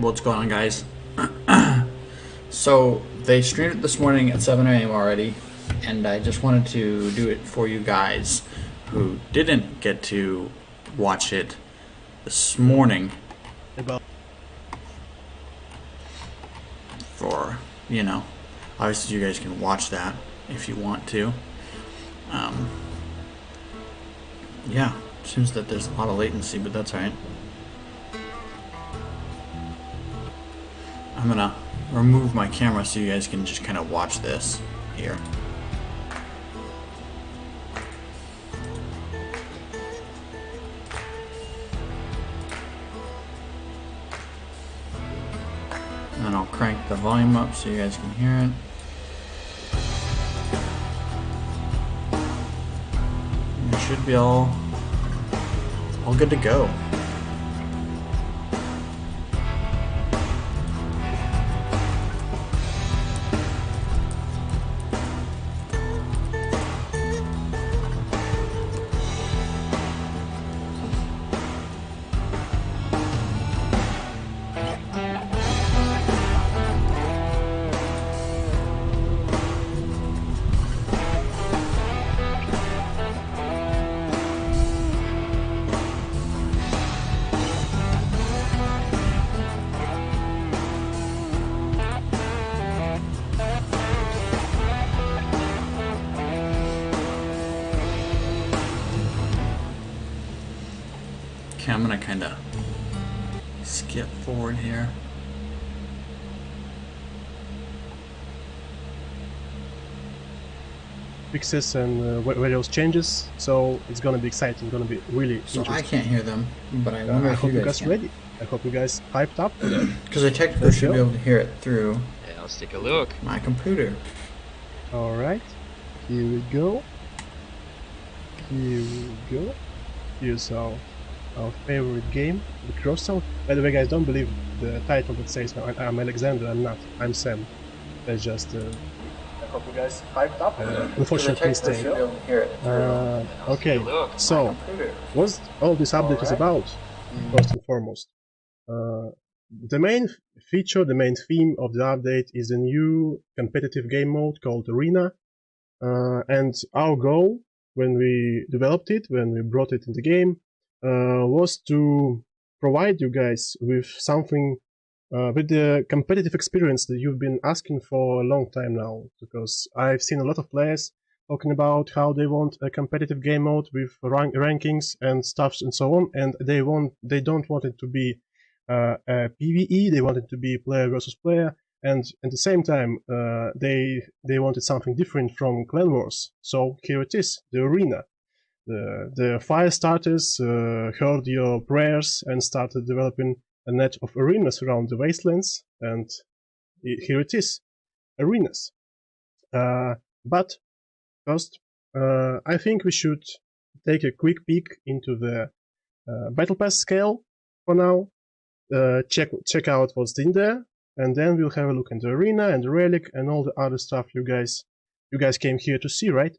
What's going on, guys? So they streamed it this morning at 7 a.m. already, and I just wanted to do it for you guys who didn't get to watch it this morning. About For obviously you guys can watch that if you want to. Um, yeah, seems that there's a lot of latency, but that's alright. I'm gonna remove my camera so you guys can just kind of watch this here. And then I'll crank the volume up so you guys can hear it. And it should be all good to go. Okay, I'm gonna kind of skip forward here. fixes and various changes, so it's gonna be exciting. Gonna be really So interesting. I can't hear them, but I wonder I if hope you you guys guys can. ready. I hope you guys hyped up for that. Because I technically Let's should go. be able to hear it through Yeah, let's take a look. my computer. All right, here we go. Here we go. Here's our favorite game, the crossout. By the way, guys, don't believe the title that says I'm Alexander. I'm not. I'm Sam. That's just. I hope you guys hyped up. Unfortunately, mistake. Okay, so what all this update is about, first and foremost. The main feature, the main theme of the update is a new competitive game mode called Arena. And our goal when we developed it, when we brought it in the game, was to provide you guys with something, with the competitive experience that you've been asking for a long time now. Because I've seen a lot of players talking about how they want a competitive game mode with rankings and stuff and so on, and they don't want it to be a PvE. They want it to be player versus player, and at the same time they wanted something different from Clan Wars. So here it is, the arena. The fire starters heard your prayers and started developing a net of arenas around the wastelands, and here it is, arenas. But first, I think we should take a quick peek into the battle pass scale for now. Check out what's in there, and then we'll have a look at the arena and the relic and all the other stuff you guys came here to see, right?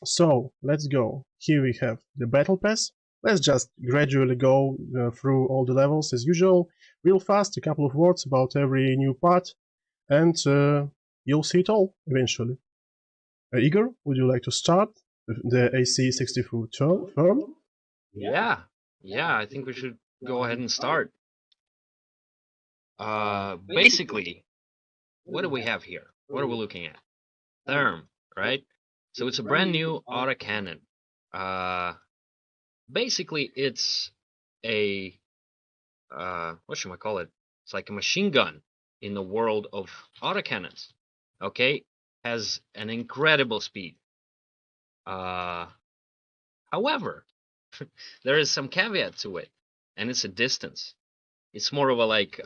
So let's go. Here we have the battle pass. Let's just gradually go through all the levels as usual, real fast, a couple of words about every new part, and you'll see it all eventually. Igor, would you like to start the AC64 turn? Yeah, I think we should go ahead and start. Basically, what do we have here? What are we looking at? Therm, right? So it's a brand new Autocannon. Basically, it's a what should I call it? It's like a machine gun in the world of autocannons. Okay, has an incredible speed. However, there is some caveat to it, and it's a distance. It's more of a like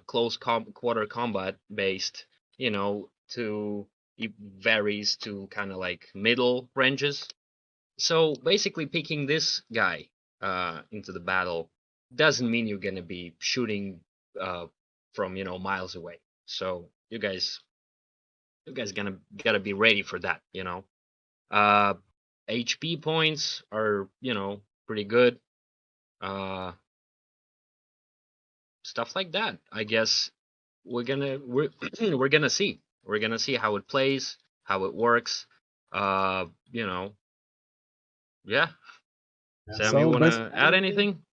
close quarter combat based, to it varies to kind of like middle ranges. So basically, picking this guy into the battle doesn't mean you're gonna be shooting from miles away. So you guys gotta be ready for that. HP points are pretty good. stuff like that. I guess we're we're gonna see. We're gonna see how it plays, how it works. You know, yeah. Sam, you So wanna add basically, anything?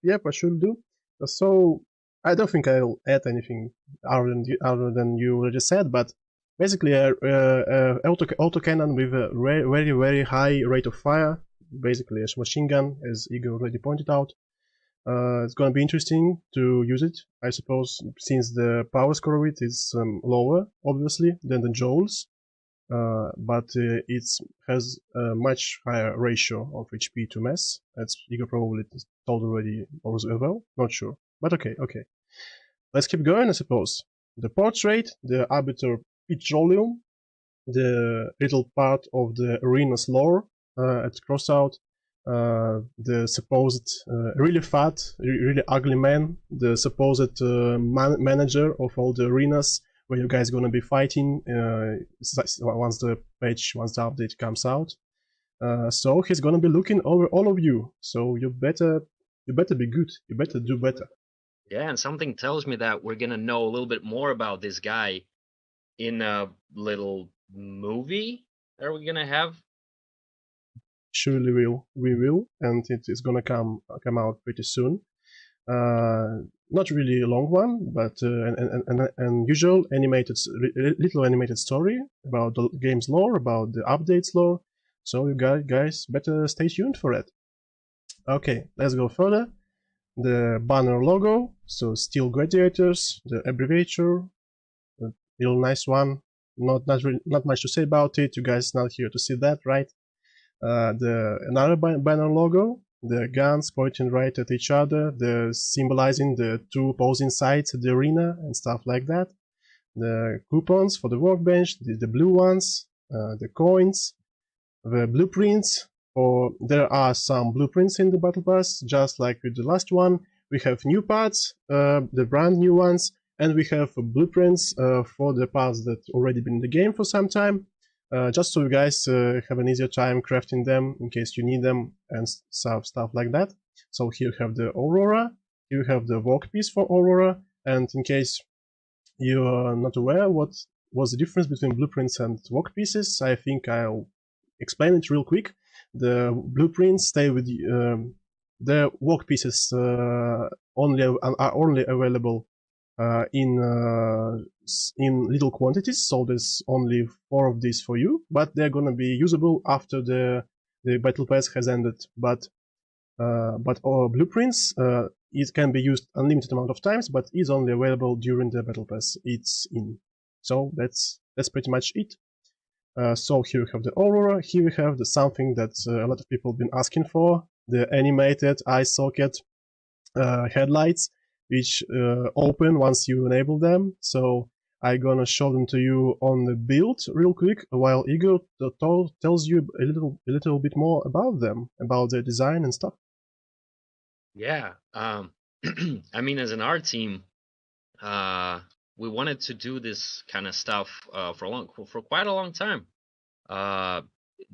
yep, I should do. So I don't think I'll add anything other than you already said, but basically, autocannon with a very high rate of fire, basically a machine gun, as Igor already pointed out. It's gonna be interesting to use it, I suppose, since the power score of it is lower, obviously, than the joules. But it has a much higher ratio of HP to mass. That's Igor probably told already as well. Not sure, but okay. Let's keep going, I suppose. The portrait, the arbiter petroleum, the little part of the arena's lore at Crossout, the supposed really fat, really ugly man, the supposed manager of all the arenas where you guys gonna be fighting once the update comes out. So he's gonna be looking over all of you. So you better be good. You better do better. Yeah, and something tells me that we're gonna know a little bit more about this guy in a little movie that we're gonna have. Surely we will, and it is gonna come out pretty soon. Not really a long one, but an usual little animated story about the game's lore, about the updates lore. So you guys better stay tuned for it. Okay, let's go further. The banner logo, so Steel Gladiators, the abbreviature, a real nice one. Not much to say about it. You guys not here to see that, right? The another banner logo, the guns pointing right at each other, the symbolizing the two opposing sides of the arena and stuff like that. The coupons for the workbench, the blue ones, the coins, the blueprints. There are some blueprints in the battle pass, just like with the last one. We have new parts, the brand new ones, and we have blueprints for the parts that already been in the game for some time. Just so you guys have an easier time crafting them in case you need them and stuff like that. So here you have the Aurora, here you have the workpiece for Aurora, and in case you are not aware what was the difference between blueprints and workpieces, I think I'll explain it real quick. The blueprints stay with the workpieces are only available in little quantities, so there's only 4 of these for you, but they're gonna be usable after the battle pass has ended. But blueprints, it can be used unlimited amount of times, but is only available during the battle pass it's in. So that's pretty much it. So here we have the Aurora, here we have something that a lot of people have been asking for, the animated eye socket headlights, which open once you enable them. So I'm gonna show them to you on the build real quick, while Igor tells you a little bit more about them, about their design and stuff. Yeah. I mean, as an art team, we wanted to do this kind of stuff for quite a long time.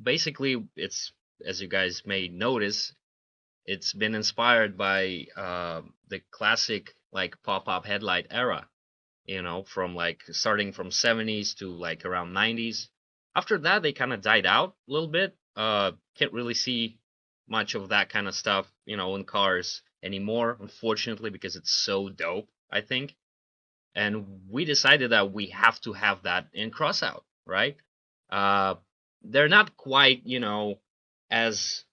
Basically, it's, as you guys may notice, it's been inspired by the classic like pop-up headlight era. From like starting from 70s to like around 90s. After that, they kind of died out a little bit. Can't really see much of that kind of stuff, in cars anymore, unfortunately, because it's so dope, I think. And we decided that we have to have that in Crossout, right? Uh, they're not quite, as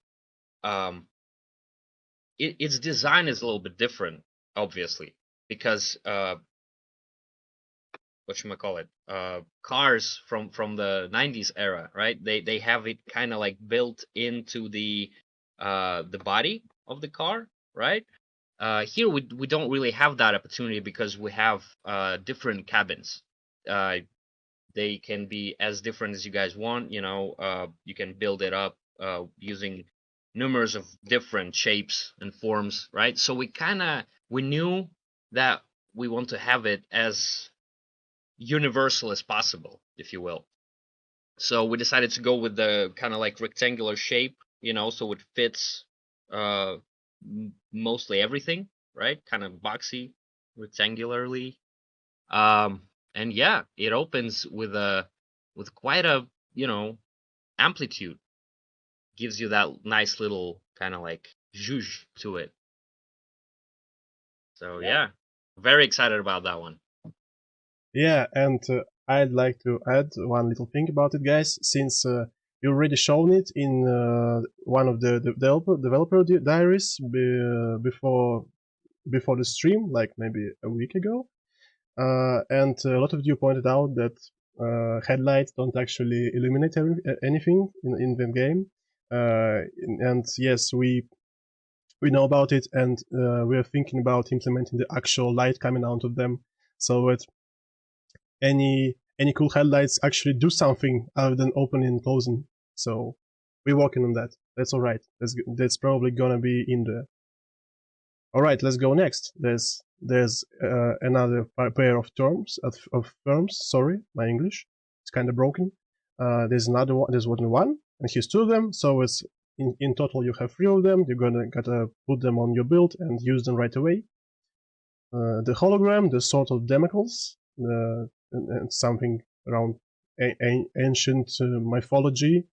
its design is a little bit different, obviously, because whatchamacallit, cars from the 90s era, right? They have it kind of like built into the body of the car, right? Here we don't really have that opportunity because we have different cabins. They can be as different as you guys want. You can build it up using numerous of different shapes and forms, right? So we knew that we want to have it as universal as possible, if you will. So we decided to go with the kind of like rectangular shape, so it fits mostly everything, right? Kind of boxy rectangularly. And yeah, it opens with quite a amplitude. Gives you that nice little kind of like zhuzh to it. So yeah, very excited about that one. Yeah, and I'd like to add one little thing about it, guys. Since you already shown it in one of the developer diaries before the stream, like maybe a week ago, and a lot of you pointed out that headlights don't actually illuminate anything in the game. And yes, we know about it, and we are thinking about implementing the actual light coming out of them, so that any cool headlights actually do something other than opening and closing. So we're working on that. That's all right. That's probably gonna be in there. All right, let's go next. There's another pair of firms. Sorry, my English, it's kind of broken. There's another one. There's one, and here's two of them. So it's in total you have three of them. You're gotta put them on your build and use them right away. The hologram, the sort of demicles, and something around ancient mythology.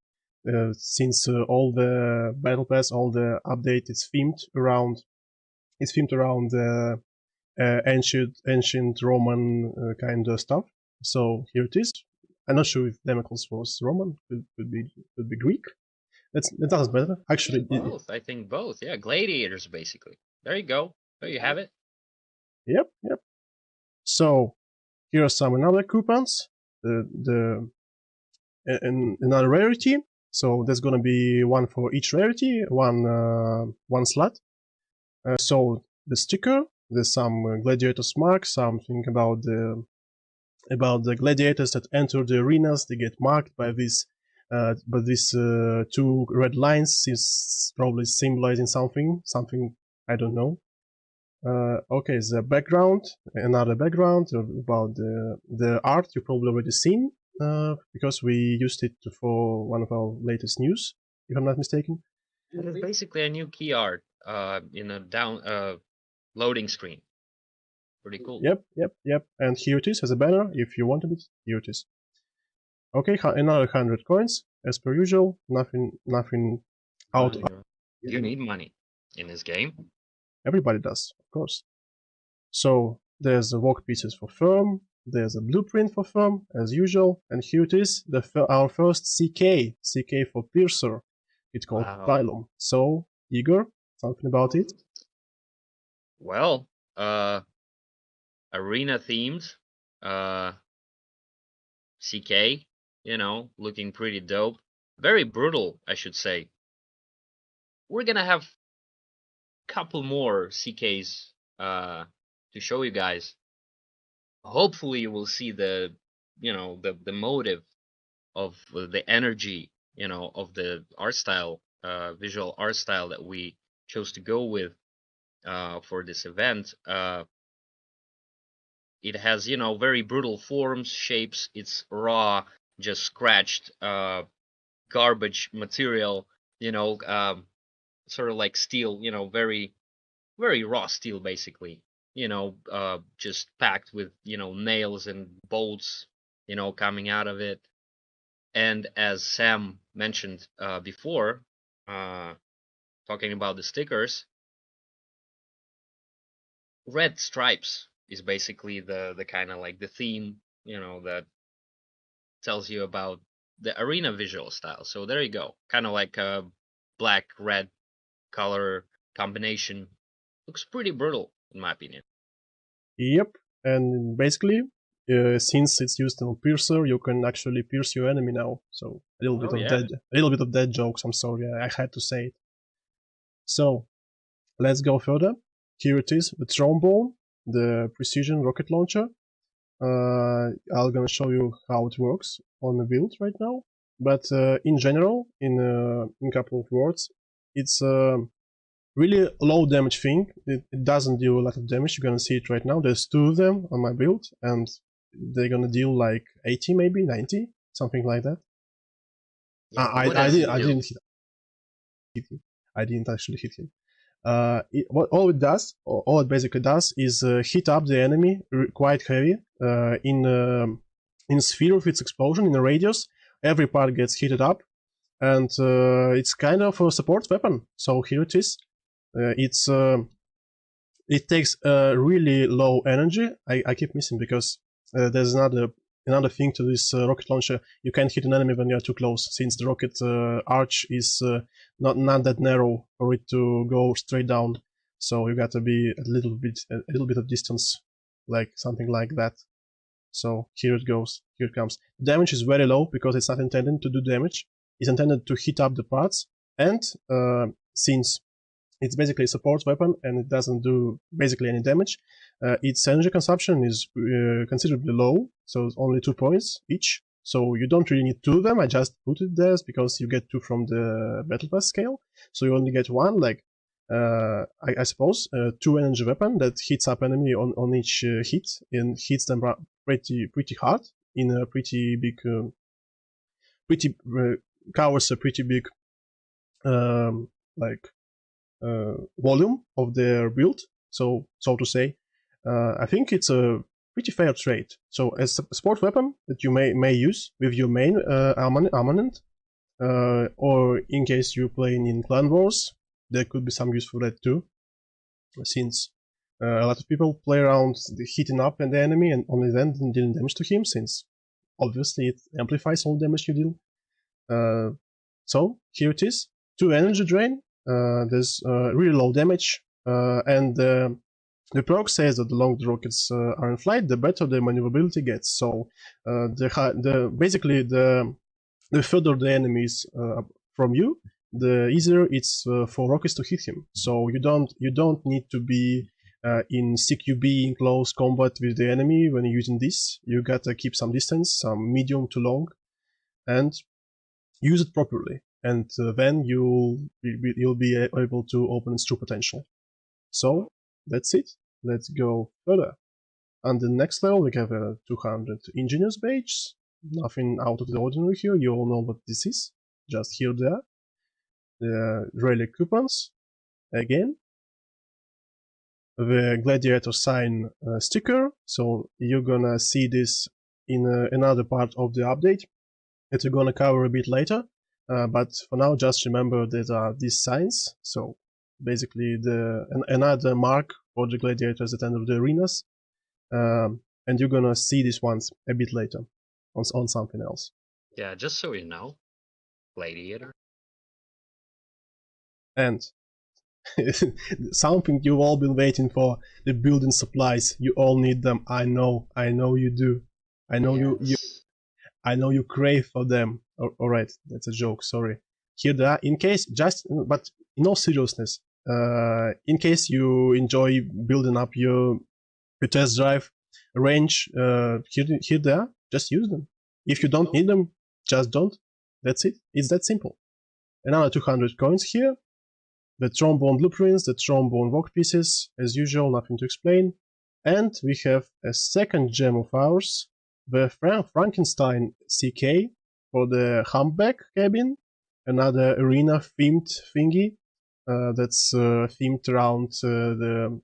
Since all the battle pass, all the update is themed around ancient Roman kind of stuff. So here it is. I'm not sure if Demicles was Roman. Could be Greek. That doesn't matter. Actually, both. I think both. Yeah, gladiators basically. There you go. There you have it. Yep. So here are some another coupons. Another rarity. So there's gonna be one for each rarity, one slot. So the sticker, there's some gladiators mark, something about the gladiators that enter the arenas. They get marked by these two red lines, is probably symbolizing something I don't know. Okay, the background, another background about the art you probably already seen, because we used it for one of our latest news, if I'm not mistaken. It is basically a new key art in a loading screen. Pretty cool. Yep. And here it is as a banner. If you wanted it, here it is. Okay, another 100 coins as per usual. Nothing out. You need money in this game. Everybody does, of course. So there's the work pieces for firm. There's a blueprint for firm as usual, and here it is, our first CK for piercer. It's called Phylum. So Igor, something about it? Well, arena themed, CK, looking pretty dope. Very brutal, I should say. We're gonna have a couple more CKs to show you guys. Hopefully you will see the motive of the energy, of the art style, visual art style that we chose to go with for this event. It has, very brutal forms, shapes. It's raw, just scratched garbage material, sort of like steel, very, very raw steel, basically, just packed with, nails and bolts, coming out of it. And as Sam mentioned before, talking about the stickers, red stripes is basically the kind of like the theme, that tells you about the arena visual style. So there you go, kind of like a black red color combination. Looks pretty brutal in my opinion. Yep, and basically since it's used in piercer, you can actually pierce your enemy now. So a little bit of dead jokes. I'm sorry, I had to say it. So let's go further. Here it is, the Trombone, the precision rocket launcher. I'm gonna show you how it works on the build right now. But in general, in a couple of words, it's really low damage thing. It doesn't deal a lot of damage. You're gonna see it right now. There's two of them on my build, and they're gonna deal like 80, maybe 90, something like that. Yeah, I didn't hit him. I didn't actually hit him. All it does, all it basically does, is heat up the enemy quite heavy in sphere of its explosion in a radius. Every part gets heated up, and it's kind of a support weapon. So here it is. It takes really low energy. I keep missing because there's another thing to this rocket launcher. You can't hit an enemy when you're too close, since the rocket arch is not that narrow for it to go straight down. So you got to be a little bit of distance, like something like that. So here it goes. Here it comes. Damage is very low because it's not intended to do damage. It's intended to heat up the parts, and since it's basically a support weapon and it doesn't do basically any damage, its energy consumption is considerably low, so it's only 2 points each. So you don't really need 2 of them. I just put it there because you get 2 from the battle pass scale, so you only get 1, like I suppose 2 energy weapon that hits up enemy on each hit and hits them pretty hard in a pretty big covers a pretty big volume of their build, so to say. I think it's a pretty fair trade. So as a sport weapon that you may use with your main armament, or in case you're playing in Clan Wars, there could be some use for that too, since a lot of people play around hitting up the enemy and only then dealing damage to him, since obviously it amplifies all damage you deal. So here it is, 2 energy drain. There's really low damage, and the proc says that the longer the rockets are in flight, the better the maneuverability gets. So basically the further the enemy is from you, the easier it's for rockets to hit him. So you don't need to be in CQB in close combat with the enemy when you're using this. You gotta keep some distance, some medium to long, and use it properly. And then you'll be able to open its true potential. So that's it. Let's go further. On the next level, we have a 200 engineers badge. Nothing out of the ordinary here. You all know what this is. Just here, there. The Relic coupons. Again. The Gladiator sign sticker. So you're gonna see this in another part of the update that we're gonna cover a bit later. But for now, just remember there are these signs. So basically, another mark for the gladiators at the end of the arenas, and you're gonna see these ones a bit later on something else. Yeah, just so you know, Gladiator. And something you've all been waiting for: the building supplies. You all need them. I know you do. I know Yes. I know you crave for them. All right, that's a joke. Sorry. Here they are. But in all seriousness, in case you enjoy building up your test drive range, here they are. Just use them. If you don't need them, just don't. That's it. It's that simple. Another 200 coins here. The trombone blueprints, the trombone work pieces, as usual, nothing to explain. And we have a second gem of ours, the Frankenstein CK for the humpback cabin, another arena themed thingy that's themed around the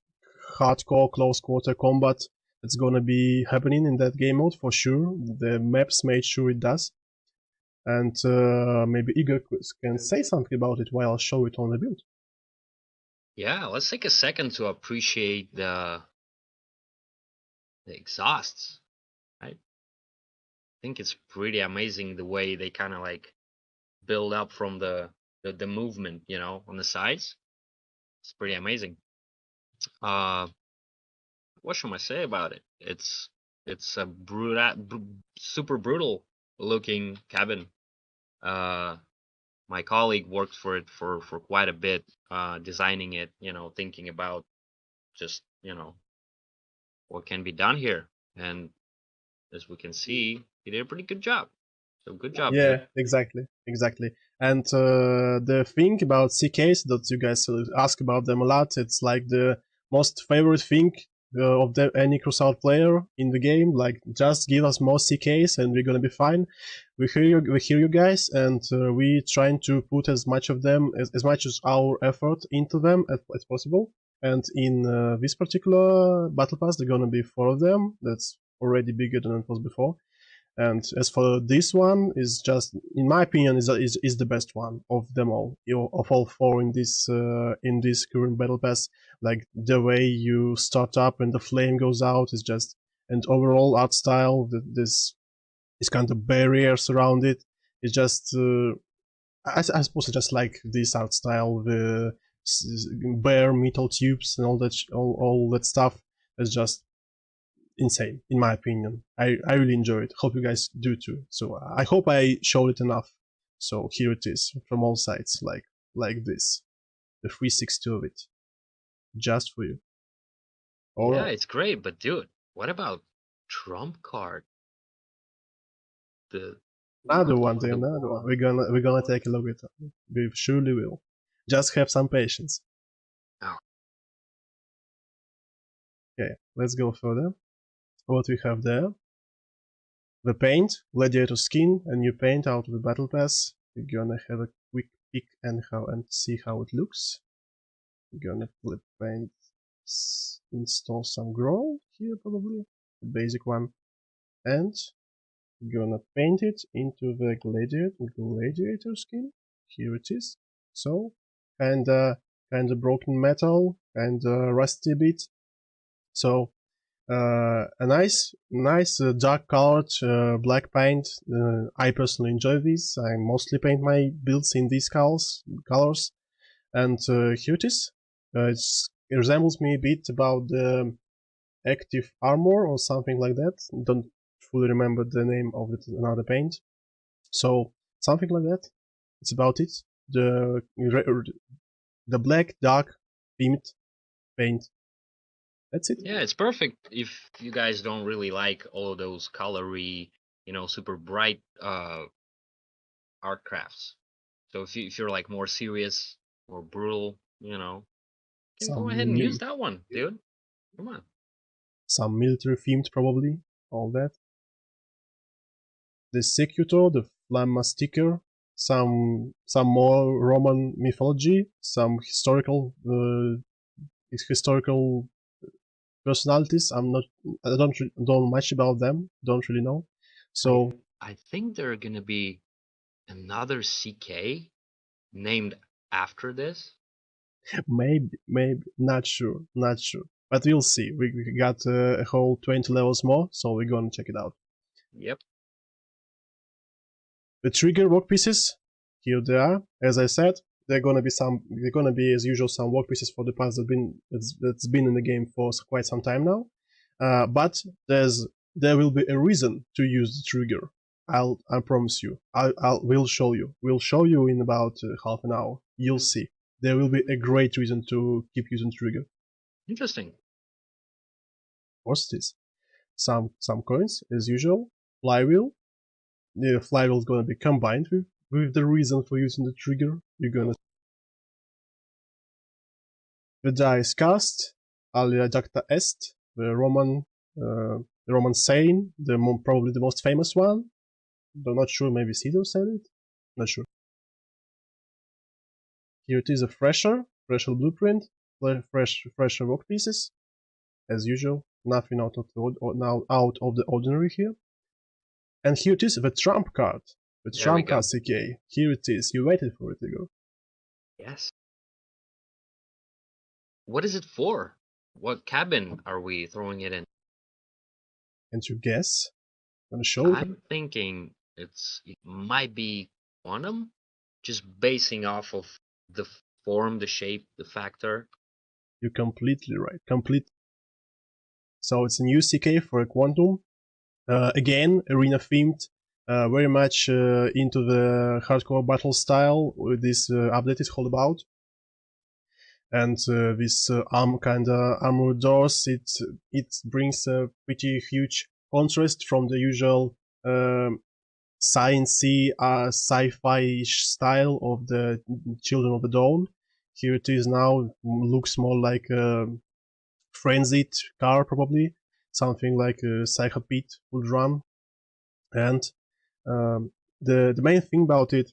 hardcore close quarter combat that's gonna be happening in that game mode for sure. The maps made sure it does. And maybe Igor can say something about it while I'll show it on the build. Yeah, let's take a second to appreciate the exhausts. Right? I think it's pretty amazing the way they kind of like build up from the movement, you know, on the sides. It's pretty amazing. What should I say about it? It's a super brutal looking cabin. My colleague worked for it for quite a bit, designing it, you know, thinking about just, you know, what can be done here. And as we can see, he did a pretty good job. So good job. Yeah, dude. exactly. And the thing about CKs that you guys ask about them a lot, it's like the most favorite thing of any crossout player in the game. Like, just give us more CKs and we're gonna be fine. We hear you guys, and we trying to put as much of them, as much as our effort into them as possible. And in this particular battle pass, there are gonna be 4 of them. That's already bigger than it was before. And as for this one, is just, in my opinion, is the best one of them all, of all 4 in this current battle pass. Like, the way you start up and the flame goes out is just, and overall art style, this kind of barriers around it is just, I suppose I just like this art style, the bare metal tubes and all that stuff is just insane, in my opinion. I really enjoy it. Hope you guys do too. So I hope I showed it enough. So here it is from all sides, like this, the 360 of it, just for you. All Yeah, right. it's great, but dude, what about trump card? The Another one, for then the another one. We're gonna take a look at it. We surely will. Just have some patience. Oh. Okay, let's go further. What we have there. The paint, Gladiator skin, a new paint out of the battle pass. We're gonna have a quick peek and see how it looks. We're gonna flip paint, install some grow here probably, the basic one, and we're gonna paint it into the gladiator skin. Here it is. So, kind of broken metal and rusty bit. So a nice dark colored black paint. I personally enjoy this. I mostly paint my builds in these colors, and here it is. It resembles me a bit about the active armor or something like that. Don't fully remember the name of it, another paint. So something like that. It's about it. The black dark themed paint. That's it. Yeah, it's perfect if you guys don't really like all those colory, super bright art crafts. So if you're like more serious or brutal, can go ahead and use that one, dude. Come on. Some military themed probably, all that. The Secutor, the Flamma sticker, some more Roman mythology, some historical personalities. I don't know much about them. Don't really know. So I think there are gonna be another CK named after this. maybe, not sure, but we'll see. We got a whole 20 levels more, so we're gonna check it out. Yep. The trigger workpieces, here they are. As I said, they're gonna be as usual some workpieces for the pass that's been in the game for quite some time now. But there will be a reason to use the trigger. I promise you. We'll show you. We'll show you in about half an hour. You'll see. There will be a great reason to keep using trigger. Interesting. Of course it is. Some coins as usual. Flywheel. The flywheel is gonna be combined with the reason for using the trigger. You're gonna the dice cast, alia jacta est, the Roman saying, probably the most famous one. I'm not sure, maybe Cedar said it. Not sure. Here it is, a fresher blueprint, fresher work pieces, as usual. Nothing out of the ordinary here. And here it is, the trump card. The trump card CK. Here it is. You waited for it, Igor. Yes. What is it for? What cabin are we throwing it in? And you guess? Wanna show I'm thinking it might be quantum, just basing off of the form, the shape, the factor. You're completely right. So it's a new CK for a quantum. Again, arena themed. Very much into the hardcore battle style. This update is all about. And this kind of armor doors, it brings a pretty huge contrast from the usual sciencey, sci-fi-ish style of the Children of the Dawn. Here it is now, looks more like frenzied car, probably something like a Psychopete would run. And the main thing about it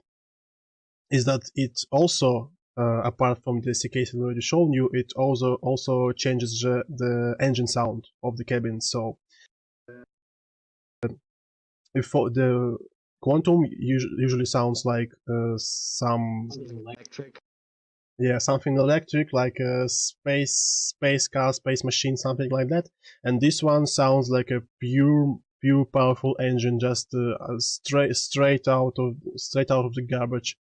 is that it also, apart from the SDKs I've already shown you, it also changes the engine sound of the cabin. So if the Quantum usually sounds like some Electric. yeah, something electric, like a space car, space machine, something like that. And this one sounds like a pure powerful engine, just straight out of the garbage,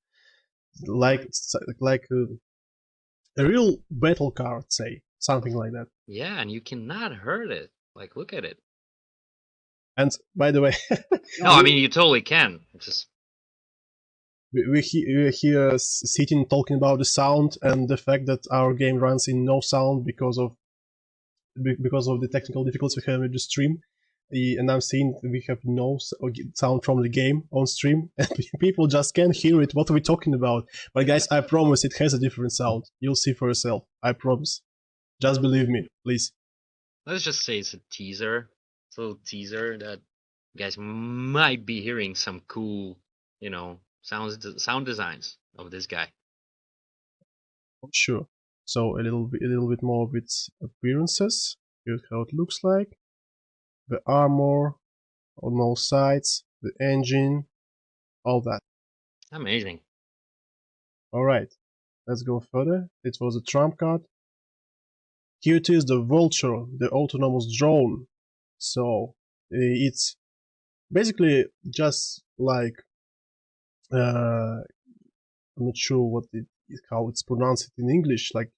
like a real battle car, I'd say, something like that. Yeah, and you cannot hurt it. Like, look at it. And by the way, No, I mean you totally can. Just we're here sitting talking about the sound and the fact that our game runs in no sound because of the technical difficulties we have with the stream. And I'm seeing we have no sound from the game on stream, and people just can't hear it. What are we talking about? But guys, I promise it has a different sound. You'll see for yourself. I promise. Just believe me, please. let's just say it's a teaser. It's a little teaser that you guys might be hearing some cool, sound designs of this guy. Sure. So a little bit more of its appearances. Here's how it looks like. The armor on all sides, the engine, all that. Amazing. Alright, let's go further. It was a trump card. Here it is, the Vulture, the autonomous drone. So it's basically just like I'm not sure how it's pronounced in English. Like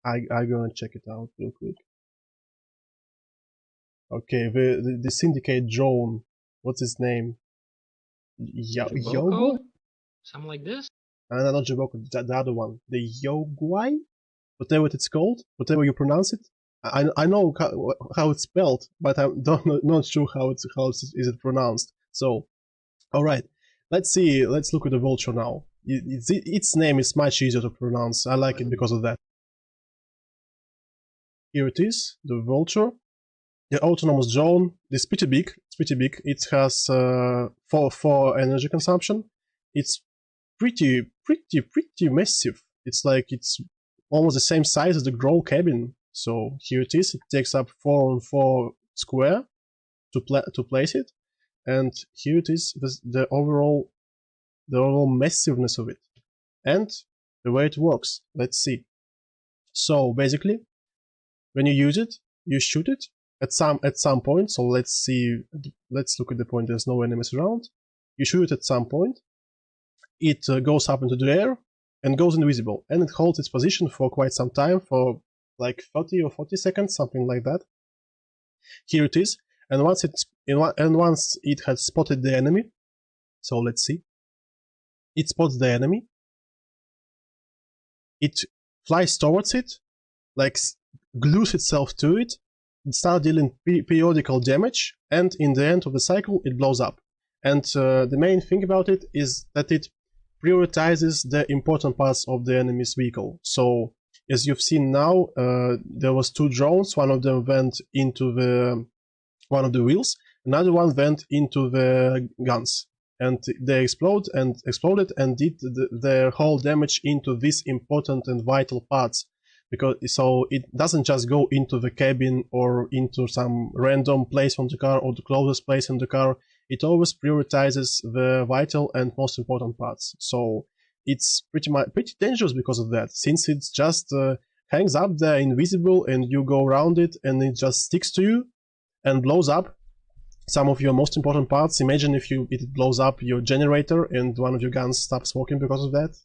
I'm gonna check it out real quick. Okay, the syndicate drone. What's his name? Yogo? Something like this? No, not Jaboko, the other one. The Yogwai? Whatever it's called, whatever you pronounce it. I know how it's spelled, but I'm not sure how is it pronounced. So, alright. Let's see, let's look at the Vulture now. Its name is much easier to pronounce. I like it because of that. Here it is, the Vulture. The autonomous drone is pretty big. It's pretty big. It has 4 energy consumption. It's pretty massive. It's like it's almost the same size as the Grow cabin. So here it is. It takes up 4 on 4 square to place it, and here it is. The overall massiveness of it, and the way it works. Let's see. So basically, when you use it, you shoot it at some point. So let's see. Let's look at the point. There's no enemies around. You shoot it at some point. It goes up into the air and goes invisible, and it holds its position for quite some time, for like 30 or 40 seconds, something like that. Here it is, and once it had spotted the enemy, so let's see. It spots the enemy. It flies towards it, like glues itself to it. It starts dealing periodical damage, and in the end of the cycle, it blows up. And the main thing about it is that it prioritizes the important parts of the enemy's vehicle. So, as you've seen now, there was 2 drones. One of them went into one of the wheels. Another one went into the guns, and they exploded and did their whole damage into these important and vital parts. So it doesn't just go into the cabin or into some random place on the car or the closest place in the car. It always prioritizes the vital and most important parts. So it's pretty dangerous because of that, since it just hangs up there invisible, and you go around it and it just sticks to you and blows up some of your most important parts. Imagine if it blows up your generator and one of your guns stops working because of that.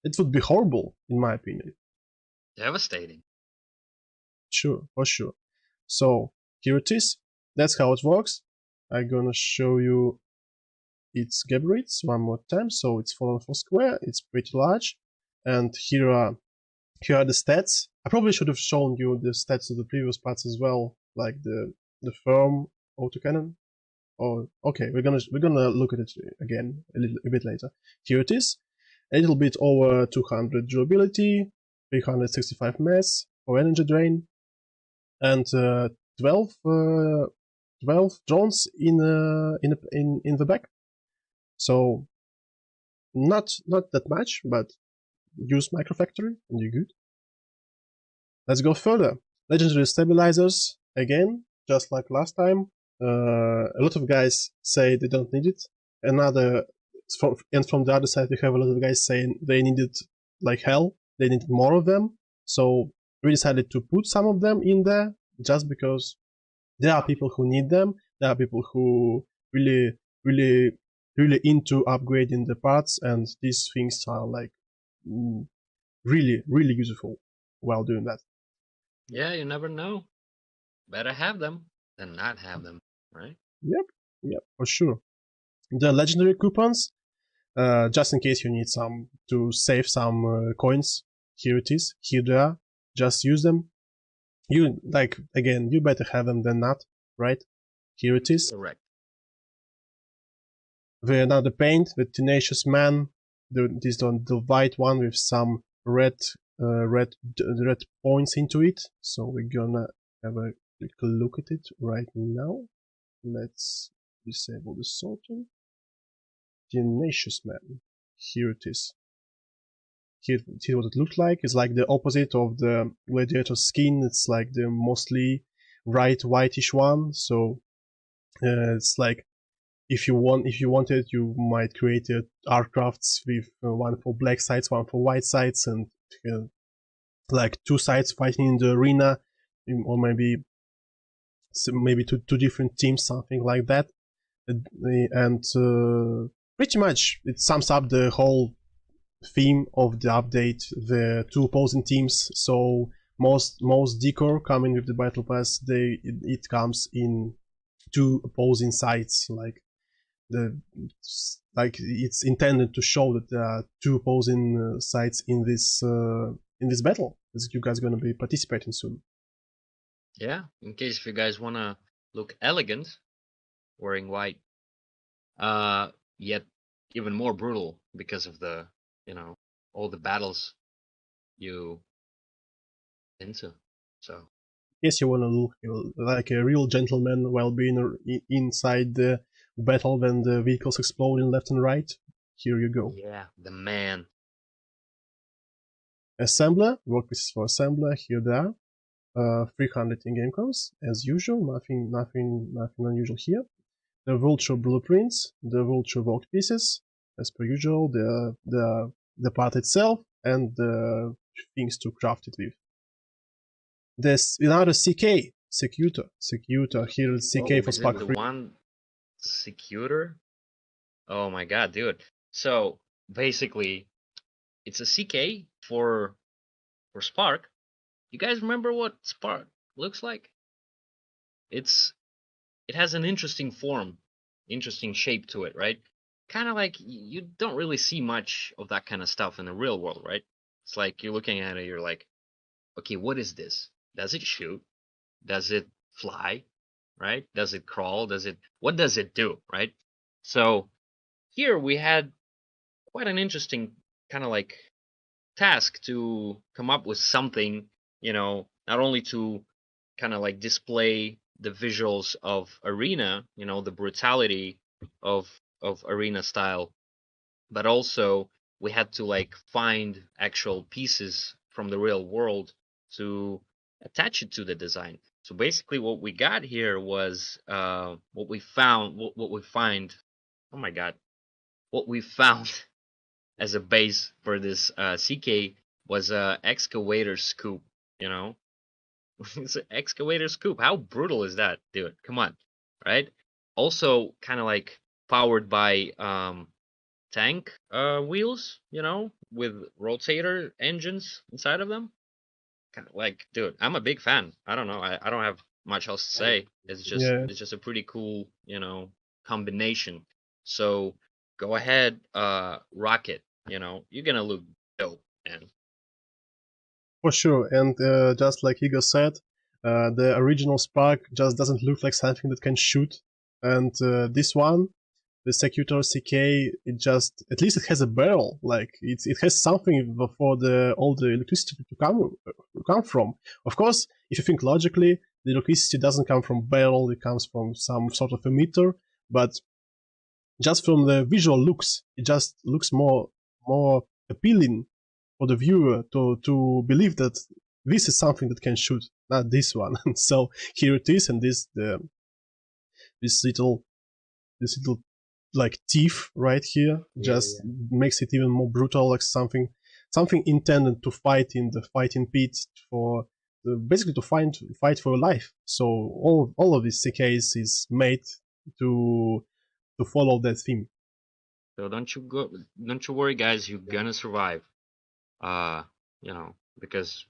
That would be horrible, in my opinion. Devastating. Sure, for sure. So here it is. That's how it works. I'm gonna show you its gabarits one more time. So it's 4 on 4 square. It's pretty large, and here are the stats. I probably should have shown you the stats of the previous parts as well, like the firm autocannon. Oh, okay, we're gonna look at it again a bit later. Here it is. A little bit over 200 durability, 365 mass, for energy drain, and 12 drones in the back. So not that much, but use Microfactory and you're good. Let's go further. Legendary stabilizers again, just like last time. A lot of guys say they don't need it. And from the other side, we have a lot of guys saying they need it like hell. They need more of them. So we decided to put some of them in there just because there are people who need them. There are people who really into upgrading the parts, and these things are like really useful while doing that. Yeah, you never know. Better have them than not have them, right? Yep, for sure. The legendary coupons, just in case you need some to save some coins. Here it is. Here they are. Just use them. You better have them than not, right? Here it is. Correct. Another paint, the Tenacious Man. This one, the white one with some red points into it. So we're gonna have a quick look at it right now. Let's disable the sorting. Tenacious Man. Here it is. Here what it looks like. It's like the opposite of the Gladiator skin. It's like the mostly bright whitish one. So it's like if you wanted, you might create aircrafts with one for black sides, one for white sides, and like two sides fighting in the arena, or maybe two different teams, something like that. And pretty much it sums up the whole theme of the update. The two opposing teams. So most decor coming with the battle pass, it comes in two opposing sides. It's intended to show that there are two opposing sides in this battle. As you guys are going to be participating soon. Yeah, in case if you guys want to look elegant, wearing white, yet even more brutal because of the all the battles you into. So yes, you want to look like a real gentleman while being inside the battle when the vehicles exploding left and right. Here you go. Yeah, the man. Assembler, workpieces for assembler. Here they are. 300 in-game coins as usual. Nothing unusual here. The Vulture blueprints, the Vulture workpieces as per usual. The part itself and the things to craft it with. There's another CK, Secutor. Here is CK for Spark 3. The one Secutor? Oh my god, dude. So basically it's a CK for Spark. You guys remember what Spark looks like? It has an interesting form, interesting shape to it, right? Kind of like you don't really see much of that kind of stuff in the real world, right? It's like you're looking at it, you're like, okay, what is this? Does it shoot? Does it fly? Right? Does it crawl? What does it do? Right? So here we had quite an interesting kind of like task to come up with something, not only to kind of like display the visuals of arena, the brutality of arena style, but also we had to like find actual pieces from the real world to attach it to the design. So basically what we got here was what we found as a base for this CK was a excavator scoop, It's an excavator scoop. How brutal is that, dude? Come on, right? Also kind of like powered by tank wheels, with rotator engines inside of them. Kind of like, dude, I'm a big fan. I don't know. I don't have much else to say. It's just a pretty cool, combination. So go ahead, rock it. You're gonna look dope, man. For sure, and just like Igor said, the original Spark just doesn't look like something that can shoot, and this one the Secutor CK, it just, at least it has a barrel, like it has something for all the electricity to come from. Of course, if you think logically, the electricity doesn't come from barrel, it comes from some sort of emitter, but just from the visual looks, it just looks more appealing for the viewer to believe that this is something that can shoot, not this one. So here it is, and this little like teeth right here just makes it even more brutal, like something intended to fight in the fighting pit, for basically to fight for your life. So all of these CKs is made to follow that theme. So don't you worry, guys, you're gonna survive. You know, because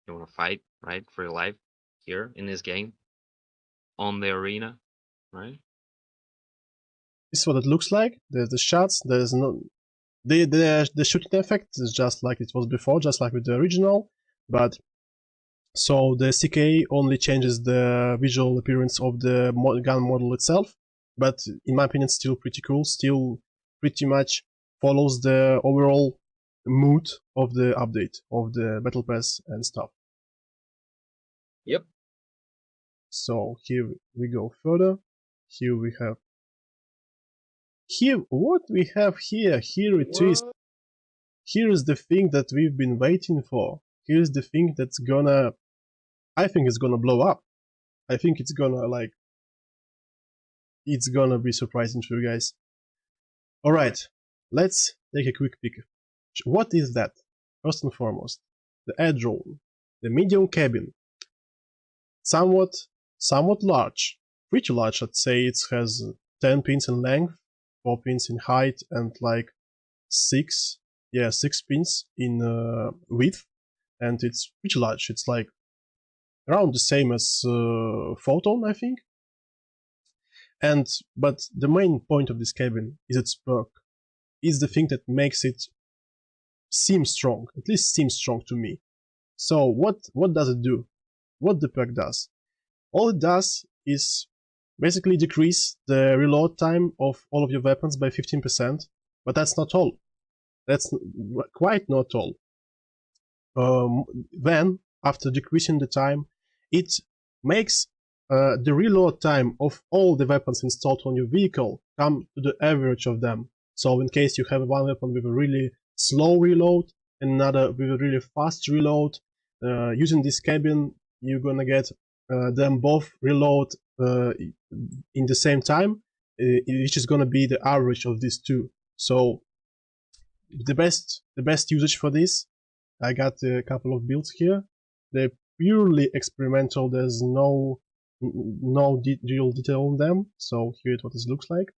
you wanna fight, right, for your life here in this game, on the arena, right? This is what it looks like. There's the shots. There's no the shooting effect is just like it was before, just like with the original. But so the CK only changes the visual appearance of the gun model itself. But in my opinion, it's still pretty cool. Still pretty much follows the overall mood of the update of the battle pass and stuff. Yep. So here we go further. Here we have. Here, what we have here, here it is. Here is the thing that we've been waiting for. Here's the thing that's gonna, I think it's gonna blow up. I think it's gonna it's gonna be surprising to you guys. Alright, let's take a quick peek. What is that? First and foremost, the air drone, the medium cabin. Somewhat large, pretty large, I'd say. It has 10 pins in length, 4 pins in height, and like 6 pins in width, and it's pretty large. It's like around the same as Photon, I think. But the main point of this cabin is its perk. Is the thing that makes it seem strong, at least seem strong to me. So what does it do? What the perk does? All it does is basically decrease the reload time of all of your weapons by 15%, but that's not all. That's quite not all. Then, after decreasing the time, it makes the reload time of all the weapons installed on your vehicle come to the average of them. So in case you have one weapon with a really slow reload and another with a really fast reload, using this cabin, you're gonna get them both reload in the same time, which is gonna be the average of these two. So the best usage for this, I got a couple of builds here. They're purely experimental. There's no real detail on them. So here is what it looks like.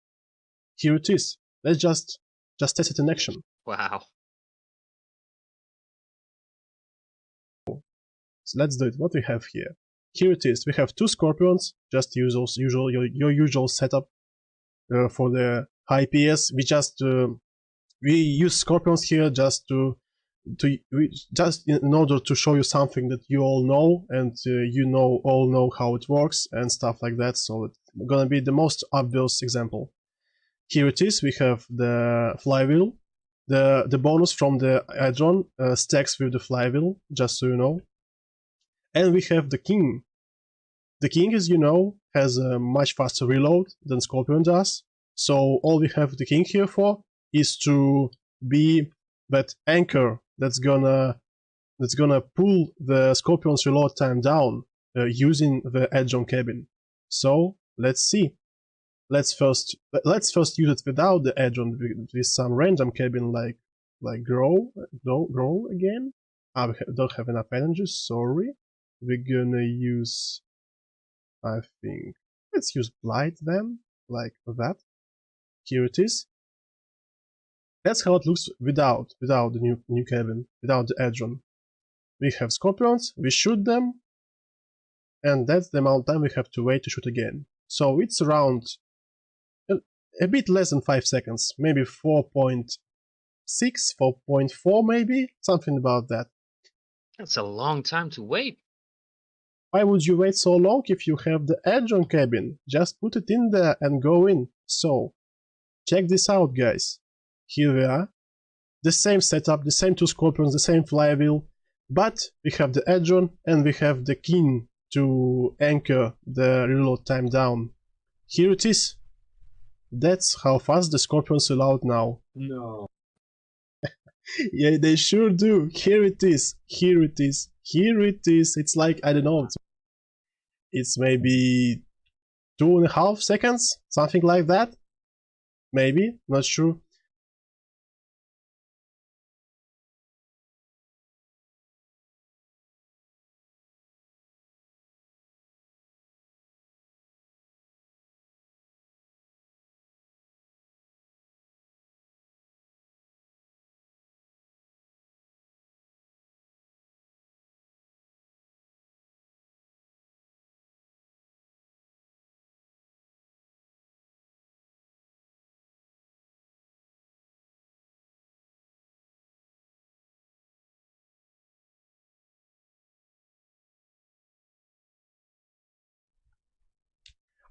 Here it is. Let's just test it in action. Wow. So let's do it. What we have here. Here it is. We have 2 Scorpions. Just use your usual setup for the high PS. We use Scorpions here just just in order to show you something that you all know, and all know how it works and stuff like that. So it's gonna be the most obvious example. Here it is. We have the Flywheel. The bonus from the add-on stacks with the Flywheel, just so you know. And we have the King. The King, as you know, has a much faster reload than Scorpion does. So all we have the King here for is to be that anchor that's gonna pull the Scorpion's reload time down using the add-on cabin. So let's see. Let's first use it without the add-on with some random cabin like grow again. We don't have enough energies. Sorry. We're gonna use, I think, let's use Blight then, like that. Here it is. That's how it looks without the new cabin, without the add-on. We have Scorpions, we shoot them, and that's the amount of time we have to wait to shoot again. So it's around a bit less than 5 seconds, maybe 4.6, 4.4 maybe, something about that. That's a long time to wait. Why would you wait so long if you have the add-on cabin? Just put it in there and go in. So check this out, guys. Here we are. The same setup, the same two Scorpions, the same Flywheel, but we have the Edron and we have the King to anchor the reload time down. Here it is. That's how fast the Scorpions will out now. No. Yeah, they sure do. Here it is. Here it is. Here it is. It's like, I don't know, it's maybe 2.5 seconds, something like that. Maybe, not sure.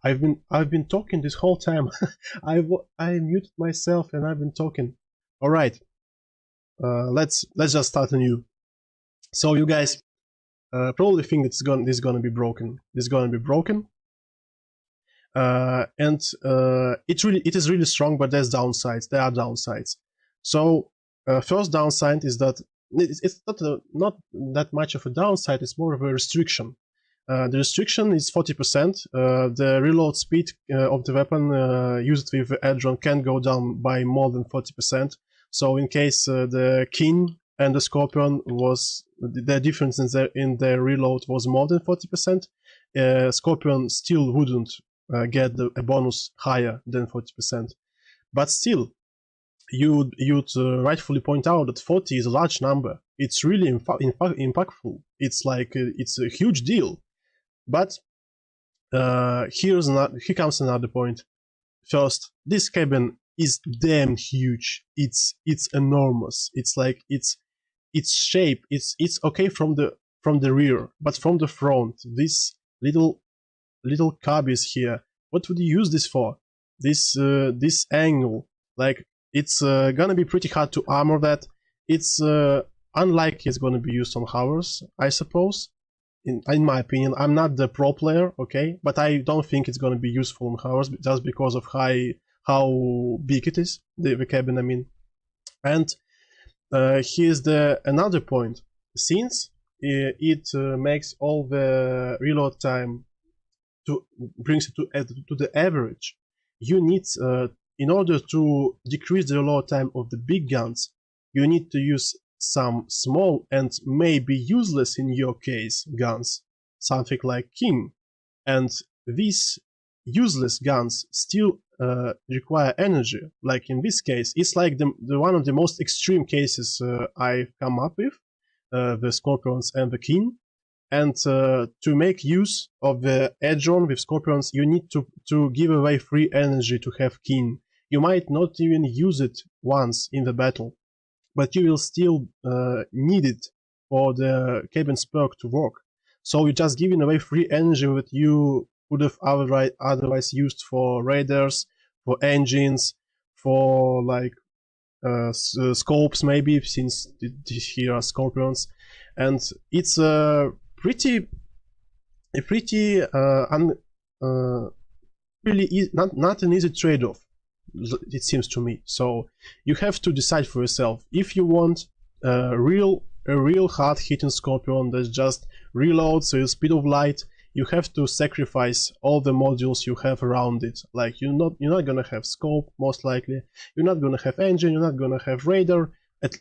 I've been talking this whole time. I muted myself and I've been talking. All right, let's just start anew. So you guys probably think this is gonna be broken. This is gonna be broken, and it is really strong, but there's downsides. There are downsides. So first downside is that it's not that much of a downside. It's more of a restriction. The restriction is 40%. The reload speed of the weapon used with Edron can go down by more than 40%. So in case the King and the Scorpion was the difference in their reload was more than 40%, Scorpion still wouldn't get a bonus higher than 40%. But still, you'd rightfully point out that 40 is a large number. It's really impactful. It's like it's a huge deal. But here comes another point. First, this cabin is damn huge. It's enormous. It's like its shape. It's okay from the rear, but from the front, this little cubbies here. What would you use this for? This angle, like it's gonna be pretty hard to armor that. It's unlikely it's gonna be used on hovers, I suppose. In my opinion, I'm not the pro player, okay, but I don't think it's going to be useful on hovers just because of how big it is, the cabin, I mean. And here's another point. Since it makes all the reload time brings it to the average, you need in order to decrease the reload time of the big guns, you need to use some small and maybe useless in your case guns, something like King, and these useless guns still require energy. Like in this case, it's like the one of the most extreme cases I've come up with, the Scorpions and the King. And to make use of the Edron with Scorpions, you need to give away free energy to have King. You might not even use it once in the battle, but you will still need it for the cabin's perk to work. So you're just giving away free energy that you would have otherwise used for raiders, for engines, for like scopes maybe, since here are Scorpions. And it's pretty really not an easy trade-off, it seems to me. So you have to decide for yourself if you want a real hard-hitting Scorpion that just reloads your speed of light. You have to sacrifice all the modules you have around it. Like you're not gonna have scope, most likely. You're not gonna have engine. You're not gonna have radar,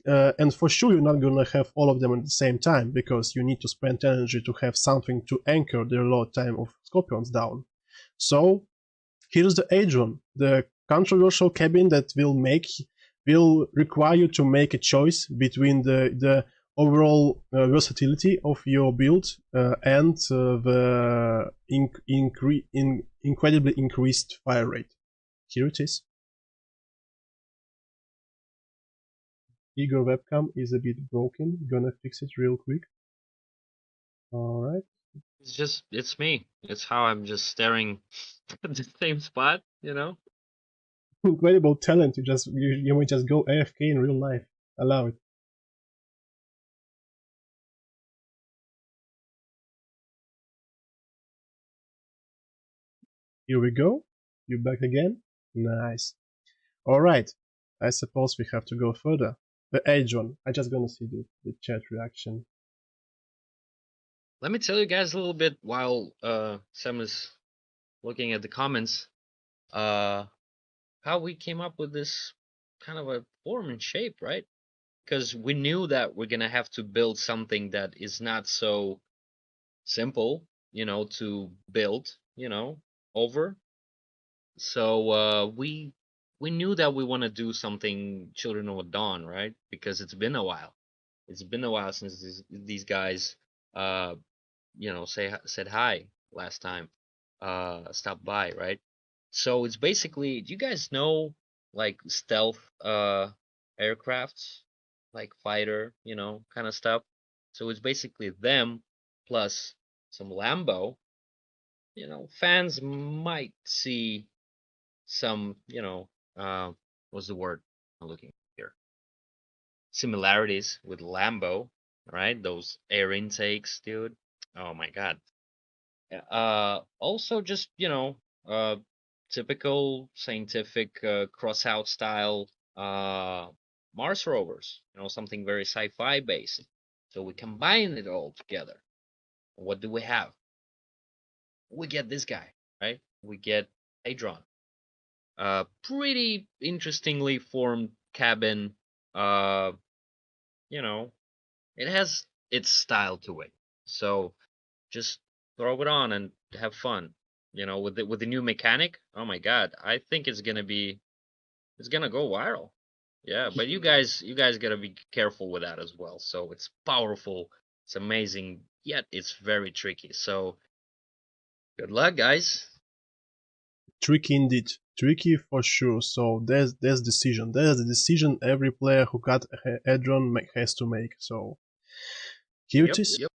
and for sure you're not gonna have all of them at the same time, because you need to spend energy to have something to anchor the reload time of Scorpions down. So here's the Edron, the controversial cabin that will require you to make a choice between the overall versatility of your build and the incredibly increased fire rate. Here it is. Igor webcam is a bit broken. Gonna fix it real quick. All right. It's me. It's how I'm just staring at the same spot, you know? incredible talent. You might just go AFK in real life. I love it. Here we go. You back again? Nice. Alright. I suppose we have to go further. The edge one. I just gonna see the chat reaction. Let me tell you guys a little bit while Sam is looking at the comments. How we came up with this kind of a form and shape, right? Because we knew that we're gonna have to build something that is not so simple, to build, over. So we knew that we want to do something Children of Dawn, right? Because it's been a while. It's been a while since these guys, said hi last time, stopped by, right? So it's basically, do you guys know like stealth aircrafts, like fighter, kind of stuff? So it's basically them plus some Lambo. Fans might see some, what's the word I'm looking here? Similarities with Lambo, right? Those air intakes, dude. Oh my god. Also just, typical scientific cross-out style Mars rovers, something very sci-fi based. So we combine it all together. What do we have? We get this guy, right? We get Hadron. Pretty interestingly formed cabin. It has its style to it. So just throw it on and have fun. With the new mechanic. Oh my god, I think it's gonna go viral. Yeah, but you guys gotta be careful with that as well. So it's powerful, it's amazing, yet it's very tricky. So good luck, guys. Tricky indeed. Tricky for sure. So there's decision. There's the decision every player who got Hadron has to make. So here it is. Yep.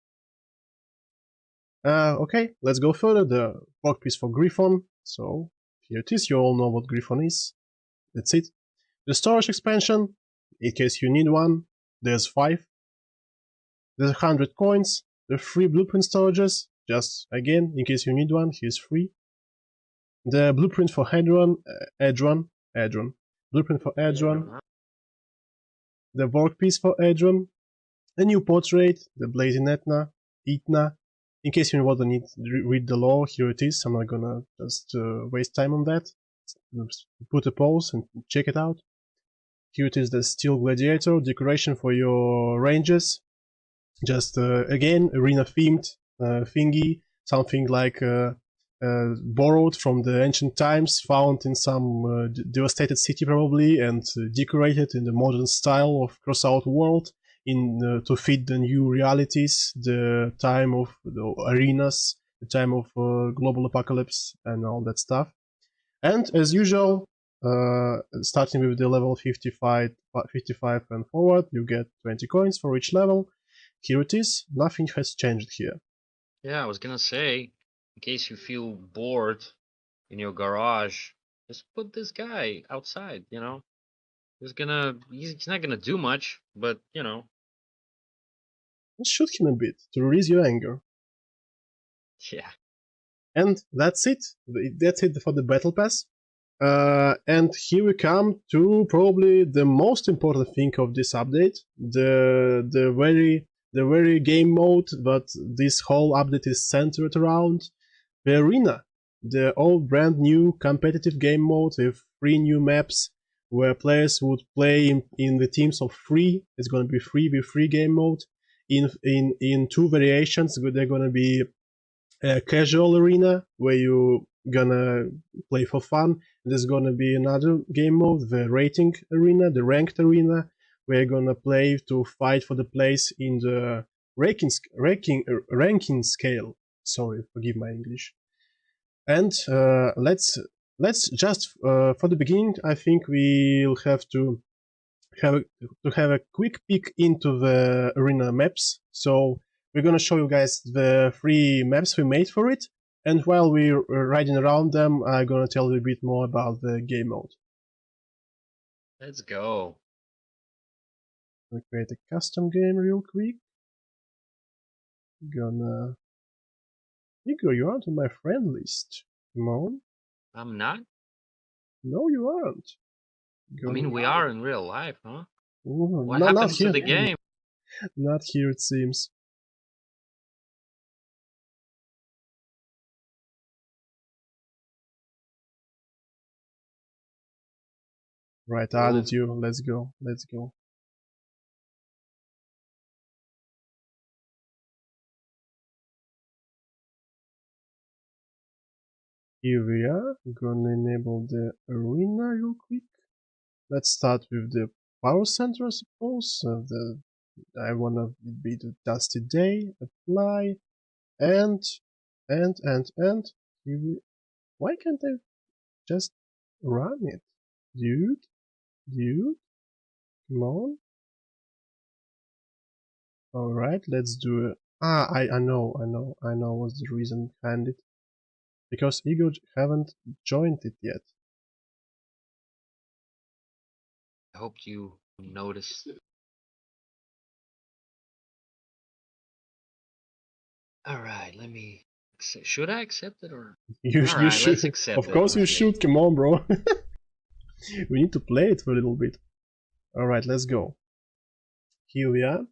Okay, let's go further. The workpiece for Griffon. So here it is. You all know what Griffon is. That's it. The storage expansion, in case you need one, there's 5. There's 100 coins. The free blueprint storages, just again, in case you need one, here's free. The blueprint for Hadron. Blueprint for Hadron. The workpiece for Hadron. A new portrait, the Blazing Etna. In case you want to read the lore, here it is. I'm not gonna just waste time on that. Put a pause and check it out. Here it is, the Steel Gladiator, decoration for your ranges. Just again, arena themed thingy, something like borrowed from the ancient times, found in some devastated city probably, and decorated in the modern style of crossout world to fit the new realities, the time of the arenas, the time of global apocalypse, and all that stuff. And as usual, starting with the level 55 and forward, you get 20 coins for each level. Here it is. Nothing has changed here. Yeah, I was gonna say, in case you feel bored in your garage, just put this guy outside. He's not gonna do much, but Shoot him a bit to release your anger. Yeah. And that's it. That's it for the battle pass. And here we come to probably the most important thing of this update, the very game mode, but this whole update is centered around the arena, the all brand new competitive game mode with 3 new maps where players would play in the teams of 3. It's going to be 3v3 game mode. In 2 variations, they're going to be a casual arena where you gonna play for fun. There's gonna be another game mode, the rating arena, the ranked arena, where you're gonna play to fight for the place in the ranking scale. Sorry, forgive my English. And let's just for the beginning, I think we'll have to have a quick peek into the arena maps. So we're gonna show you guys the 3 maps we made for it. And while we're riding around them, I'm gonna tell you a bit more about the game mode. Let's go. I'll create a custom game real quick. Gonna... Igor, you aren't on my friend list. Come on. I'm not? No, you aren't. I mean, we are in real life, huh? Ooh, What no, not happens to here. the game? Not here, it seems. Right, I added you. Let's go. Let's go. Here we are. Gonna enable the arena real quick. Let's start with the power center, I suppose. I wanna be the dusty day. Apply. And. Here why can't I just run it? Dude, come on. Alright, let's do it. I know what's the reason behind it. Because Ego haven't joined it yet. I hope you noticed. Alright, let me... Should I accept it or... You Alright, should. let's accept Of it. course you should, come on, bro. We need to play it for a little bit. Alright, let's go. Here we are.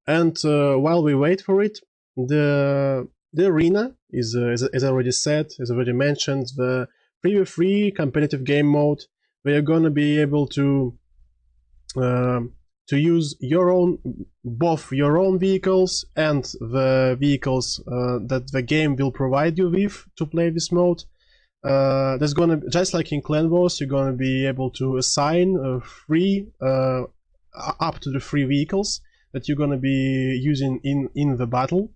And while we wait for it, the arena is, as I already said, as I already mentioned, the preview free competitive game mode, where you're gonna be able to use your own, both your own vehicles and the vehicles that the game will provide you with to play this mode. There's gonna, just like in Clan Wars, you're gonna be able to assign up to the 3 vehicles that you're gonna be using in the battle.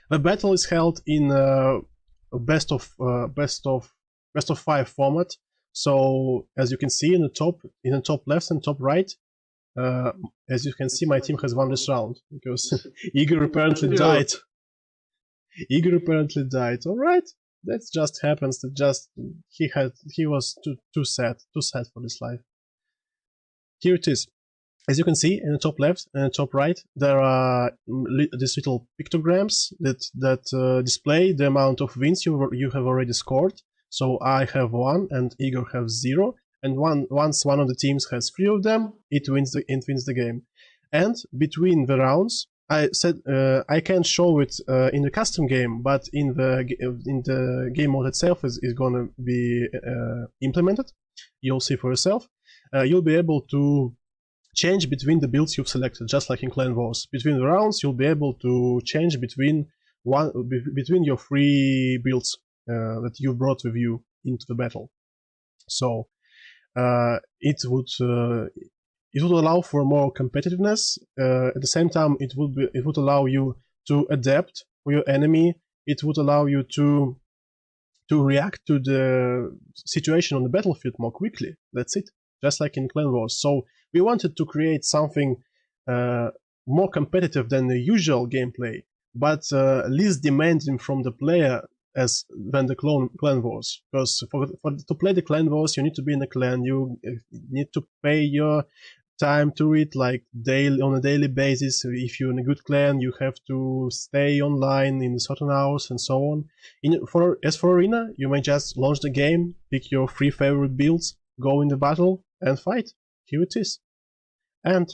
The battle is held in best of 5 format. So as you can see in the top left and top right, as you can see, my team has won this round because Igor apparently died. Igor apparently died. All right, that just happens. That just he was too sad for this life. Here it is. As you can see in the top left and the top right, there are these little pictograms that display the amount of wins you have already scored. So I have 1 and Igor has 0. And once one of the teams has 3 of them, it wins the game. And between the rounds, I said I can't show it in the custom game, but in the game mode itself is going to be implemented. You'll see for yourself. You'll be able to change between the builds you've selected, just like in Clan Wars. Between the rounds, you'll be able to change between your 3 builds that you brought with you into the battle. So it would allow for more competitiveness. At the same time, it would allow you to adapt for your enemy. It would allow you to react to the situation on the battlefield more quickly. That's it, just like in Clan Wars. So we wanted to create something more competitive than the usual gameplay, but least demanding from the player than the Clan Wars. Because to play the Clan Wars, you need to be in a clan. You need to pay your time to it, like on a daily basis. If you're in a good clan, you have to stay online in certain hours and so on. As for Arena, you may just launch the game, pick your 3 favorite builds, go in the battle, and fight. Here it is. And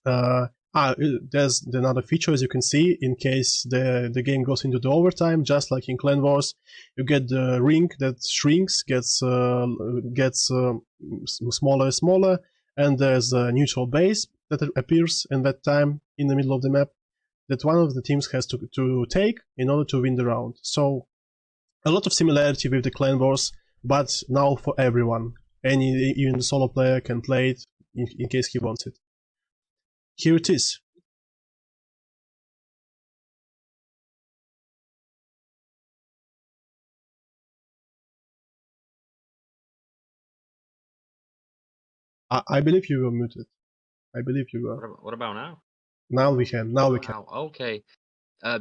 there's another feature, as you can see, in case the game goes into the overtime, just like in Clan Wars, you get the ring that shrinks, gets smaller and smaller, and there's a neutral base that appears in that time in the middle of the map that one of the teams has to take in order to win the round. So a lot of similarity with the Clan Wars, but now for everyone. Even the solo player can play it in case he wants it. Here it is. I believe you were muted. I believe you were. What about now? Now we can. Now we can. Okay.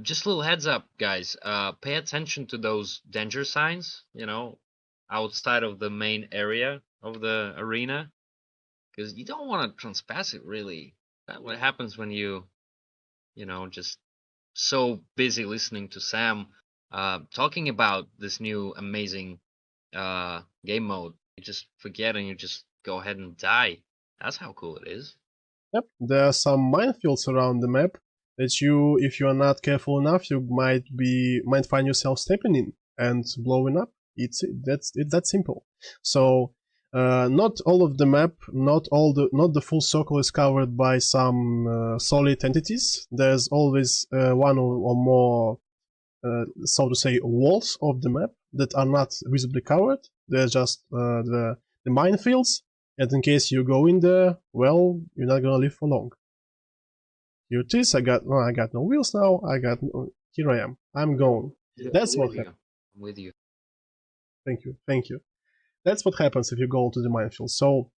Just a little heads up, guys. Pay attention to those danger signs, outside of the main area of the arena. because you don't want to transpass it really. That's what happens when you just so busy listening to Sam talking about this new amazing game mode. You just forget and you just go ahead and die. That's how cool it is. Yep, there are some minefields around the map that you, if you are not careful enough, you might find yourself stepping in and blowing up. It's that simple. So not all of the map, not the full circle is covered by some solid entities. There's always one or more, so to say, walls of the map that are not visibly covered. They're just the minefields. And in case you go in there, well, you're not gonna live for long. Here it is. I got no wheels now. Here I am. I'm gone. That's what happens. I'm with you. Thank you. That's what happens if you go to the minefield. So,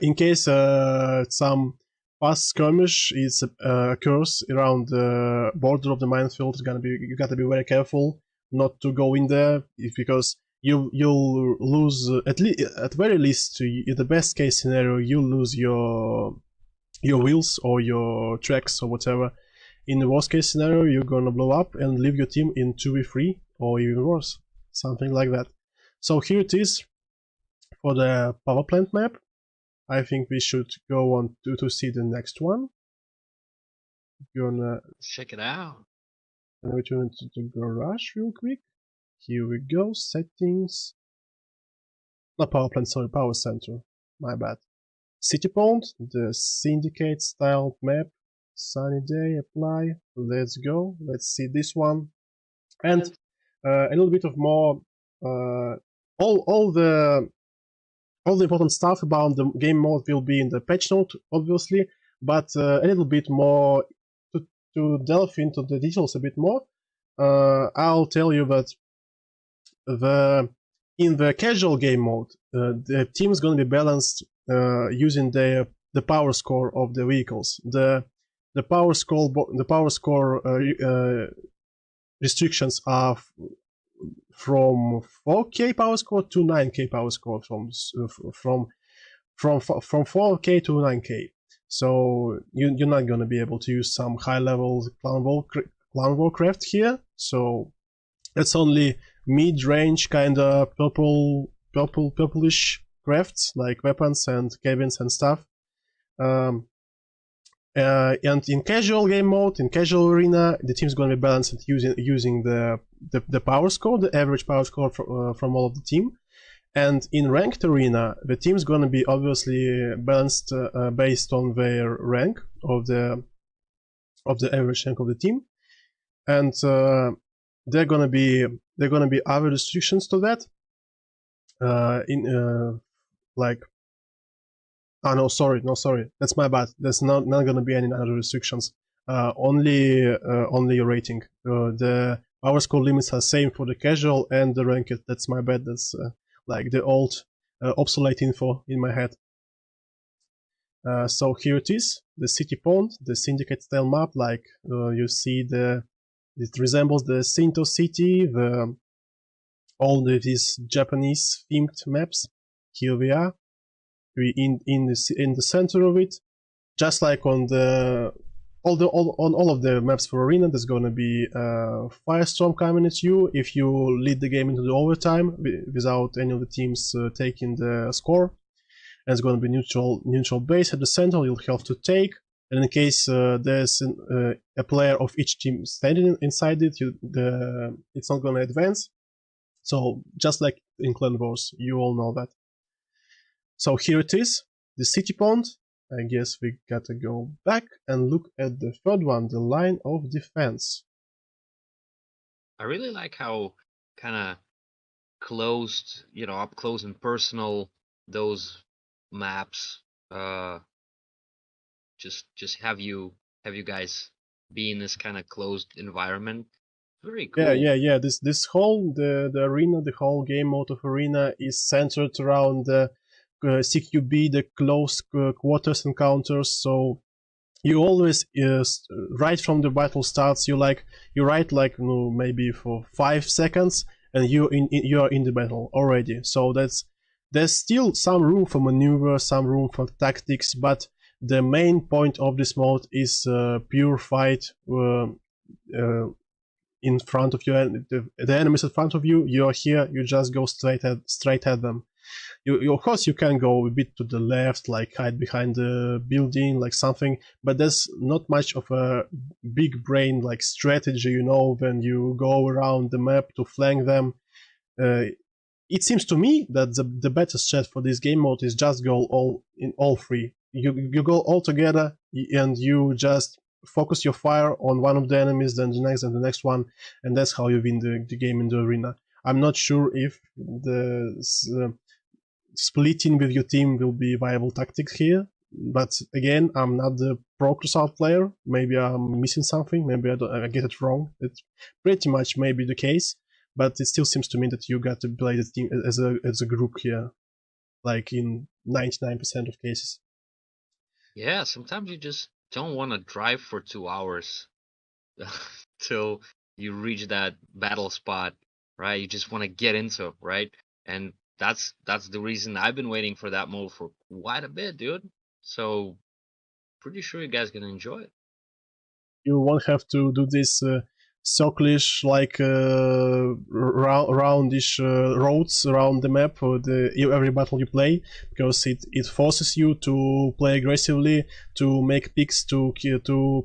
in case some fast skirmish occurs around the border of the minefield, you gotta be very careful not to go in there, because you'll lose at very least, in the best case scenario, you'll lose your wheels or your tracks or whatever. In the worst case scenario, you're gonna blow up and leave your team in 2v3 or even worse, something like that. So here it is for the power plant map. I think we should go on to see the next one. Check it out. Gonna return to the garage real quick. Here we go, settings. Not power plant, sorry, power center. My bad. City Pond, the Syndicate style map. Sunny day, apply. Let's go. Let's see this one. And a little bit of more, all the important stuff about the game mode will be in the patch note, obviously, but a little bit more to delve into the details a bit more. I'll tell you that in the casual game mode, the team is going to be balanced using the power score of the vehicles. The power score restrictions are from 4K power score to 9K power score, from 4K to 9K. So you're not going to be able to use some high level clan warcraft here. So it's only mid-range kind of purplish crafts like weapons and cabins and stuff. And in casual game mode, in casual arena, the team's going to be balanced using the power score, the average power score from all of the team. And in ranked arena, the team's going to be obviously balanced based on their rank of the average rank of the team. And there are gonna be other restrictions to that. No, sorry, that's my bad. There's not gonna be any other restrictions. Only rating. The power score limits are same for the casual and the ranked. That's my bad. That's like the old obsolete info in my head. So here it is, the City Pond, the Syndicate style map. Like you see, it resembles the Sinto City, all these Japanese themed maps. Here we are. We in the center of it, just like on all of the maps for arena. There's gonna be Firestorm coming at you if you lead the game into the overtime without any of the teams taking the score. And it's gonna be neutral base at the center. You'll have to take. And in case there's a player of each team standing inside it, it's not going to advance. So just like in Clan Wars, you all know that. So here it is, the City Pond. I guess we gotta go back and look at the third one, the line of defense. I really like how kind of closed, up close and personal those maps just have you guys be in this kind of closed environment. Very cool. Yeah. This whole the arena, the whole game mode of arena is centered around the CQB, the close quarters encounters. So you always right from the battle starts, you write maybe for 5 seconds, and you are in the battle already. So that's There's still some room for maneuver, some room for tactics, but the main point of this mode is pure fight in front of you. The enemies in front of you, you're here, you just go straight at them. You of course you can go a bit to the left, like hide behind the building, like something, but there's not much of a big brain like strategy, you know, when you go around the map to flank them. It seems to me that the better strat for this game mode is just go all three. You go all together and you just focus your fire on one of the enemies, then the next and the next one, and that's how you win the game in the arena. I'm not sure if the splitting with your team will be a viable tactic here, but again, I'm not the pro Crusade player. Maybe I'm missing something. Maybe I get it wrong. It's pretty much maybe the case, but it still seems to me that you got to play the team as a group here, like in 99% of cases. Yeah, sometimes you just don't want to drive for 2 hours till you reach that battle spot, right? You just want to get into it, right? And that's the reason I've been waiting for that mode for quite a bit, dude. So pretty sure you guys gonna enjoy it. You won't have to do this circlish, like roundish roads around the map for every battle you play, because it forces you to play aggressively, to make picks, to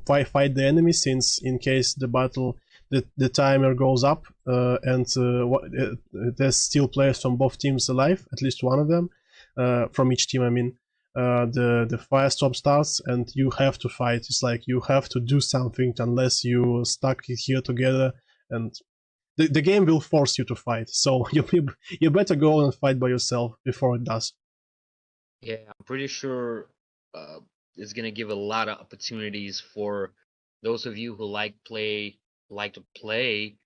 fight the enemy, since in case the battle the timer goes up and there's still players from both teams alive, at least one of them from each team, I mean. The firestorm starts and you have to fight. It's like you have to do something unless you stuck here together, and the game will force you to fight. So you better go and fight by yourself before it does. Yeah, I'm pretty sure it's gonna give a lot of opportunities for those of you who like to play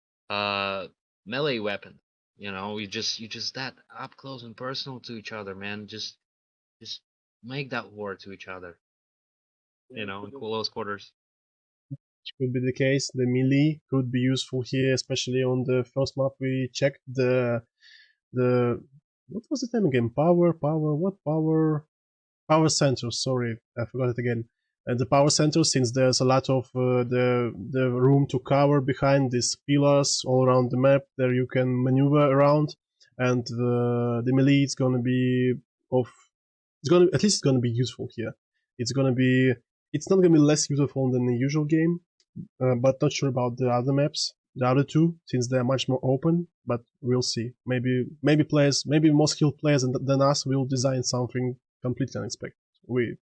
melee weapon. You know, you just that up close and personal to each other, man. Just make that war to each other. You know, in close quarters. Which could be the case. The melee could be useful here, especially on the first map we checked. The what was the name again? Power center. Sorry, I forgot it again. And the power center, since there's a lot of the room to cover behind these pillars all around the map, there you can maneuver around, and the melee is gonna be it's gonna be useful here. It's not gonna be less useful than the usual game, but not sure about the other maps, the other two, since they're much more open. But we'll see. Maybe more skilled players than us will design something completely unexpected. We're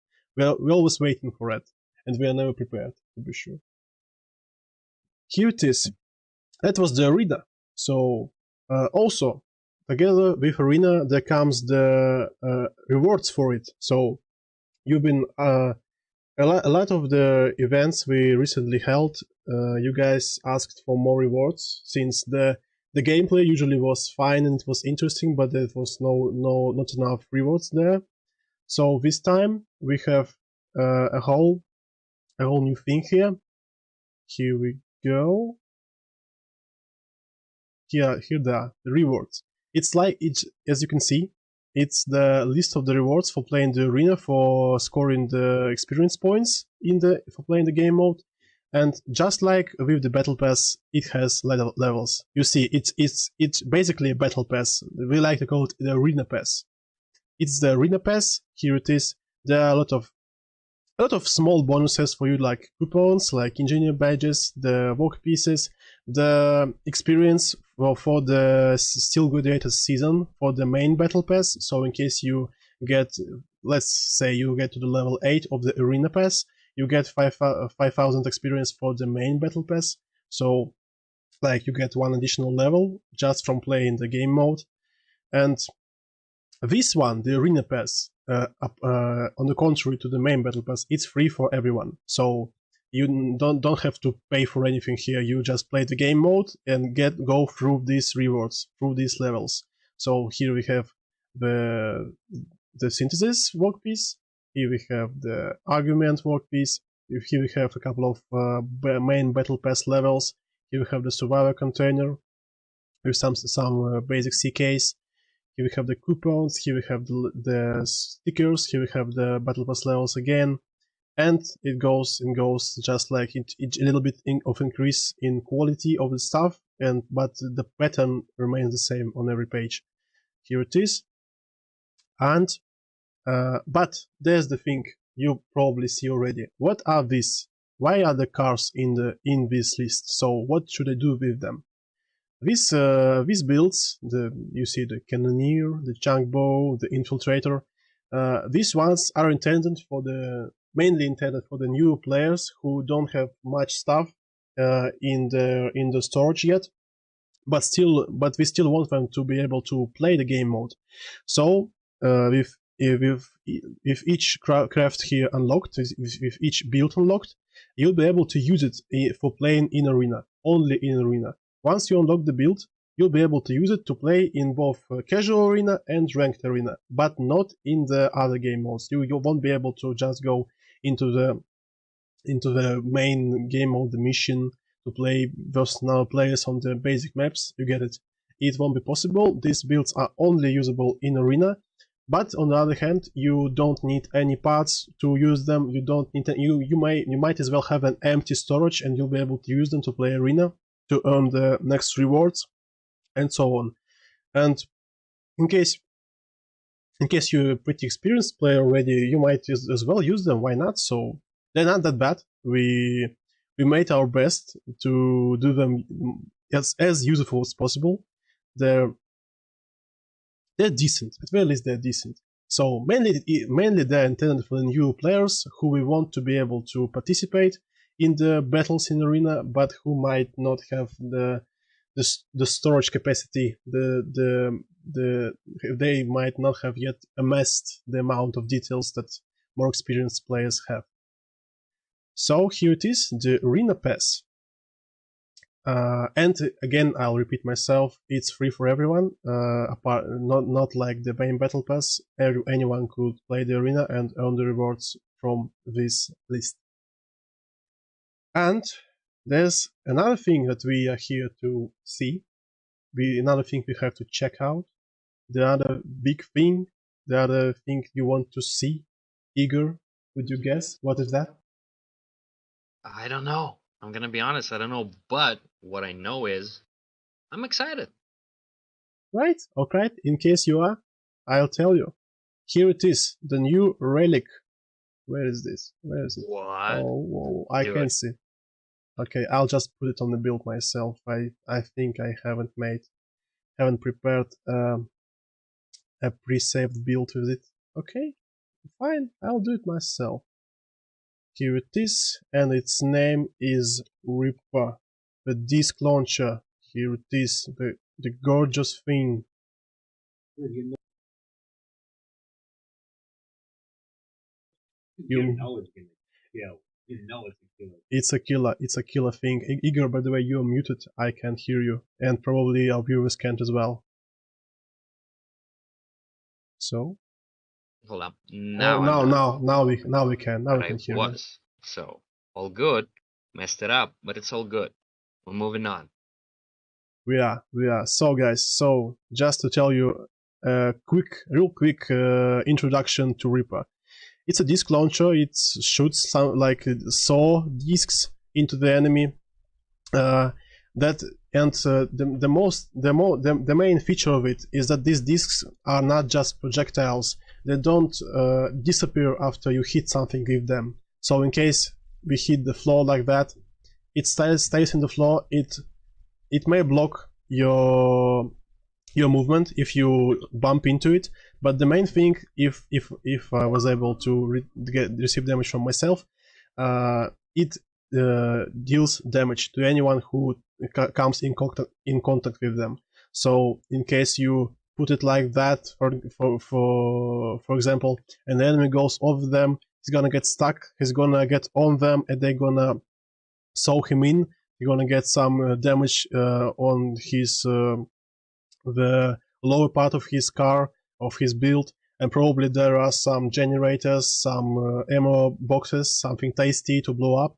always waiting for it, and we are never prepared, to be sure. Here it is. That was the arena. So also, together with arena, there comes the rewards for it. So you've been a lot of the events we recently held, you guys asked for more rewards, since the gameplay usually was fine and it was interesting, but there was not enough rewards there. So this time we have a whole new thing here. Here we go. Here they are, the rewards. It's like as you can see, it's the list of the rewards for playing the arena, for scoring the experience points for playing the game mode. And just like with the battle pass, it has levels. You see, it's basically a battle pass. We like to call it the arena pass. It's the arena pass. Here it is. There are a lot of small bonuses for you, like coupons, like engineer badges, the work pieces, the experience for the Steel Gladiator season for the main battle pass. So in case you get, let's say you get to the level 8 of the arena pass, you get 5,000 experience for the main battle pass. So like you get one additional level just from playing the game mode. And this one, the arena pass, on the contrary to the main battle pass, it's free for everyone. So you don't have to pay for anything here. You just play the game mode and go through these rewards, through these levels. So here we have the synthesis workpiece. Here we have the argument workpiece. Here we have a couple of main battle pass levels. Here we have the survivor container with some basic CKs. Here we have the coupons, here we have the stickers, here we have the battle pass levels again, and it goes and goes, just like a little bit of increase in quality of the stuff, but the pattern remains the same on every page. Here it is. And but there's the thing you probably see already. What are these? Why are the cars in this list? So what should I do with them? These builds, you see the Cannoneer, the Chunk Bow, the Infiltrator, these ones are mainly intended for the new players who don't have much stuff in the storage yet, but we still want them to be able to play the game mode. So with each craft here unlocked, with each build unlocked, you'll be able to use it for playing in arena, only in arena. Once you unlock the build, you'll be able to use it to play in both casual arena and ranked arena, but not in the other game modes. You won't be able to just go into the main game mode, the mission, to play versus other players on the basic maps. You get it. It won't be possible. These builds are only usable in arena, but on the other hand, you don't need any parts to use them. You don't need you might as well have an empty storage, and you'll be able to use them to play arena, to earn the next rewards, and so on. And in case you're a pretty experienced player already, you might as well use them. Why not? So they're not that bad. We made our best to do them as useful as possible. They're decent. At very least they're decent. So mainly they're intended for the new players who we want to be able to participate in the battles in arena, but who might not have the storage capacity. They might not have yet amassed the amount of details that more experienced players have. So here it is, the Arena Pass. And again, I'll repeat myself, it's free for everyone, not like the main Battle Pass. Anyone could play the arena and earn the rewards from this list. And there's another thing that we are here to see, another thing we have to check out, the other big thing, the other thing you want to see. Igor, would you guess? What is that? I don't know. I'm gonna be honest, I don't know, but what I know is I'm excited. Right, okay, in case you are, I'll tell you. Here it is, the new Relic. Where is this? Where is it? What? Oh, I can't see. Okay, I'll just put it on the build myself. I think I haven't prepared a pre-saved build with it. Okay, fine, I'll do it myself. Here it is, and its name is Reaper, the disc launcher. Here it is, the gorgeous thing. You know it's gonna kill. You know it's a killer. It's a killer thing. Igor, by the way, you're muted. I can't hear you, and probably our viewers can't as well. So. Hold up. Now we can. Now we can hear you. So all good. Messed it up, but it's all good. We're moving on. We are. So guys, just to tell you a real quick introduction to Reaper. It's a disc launcher. It shoots saw discs into the enemy. The main feature of it is that these discs are not just projectiles. They don't disappear after you hit something with them. So in case we hit the floor like that, it stays in the floor. It may block your movement if you bump into it, but the main thing, if I was able to receive damage from myself, it deals damage to anyone who comes in contact with them. So in case you put it like that, for example, and the enemy goes over them, he's gonna get stuck, he's gonna get on them, and they're gonna sew him in. You're gonna get some damage on his the lower part of his car, of his build, and probably there are some generators, some ammo boxes, something tasty to blow up.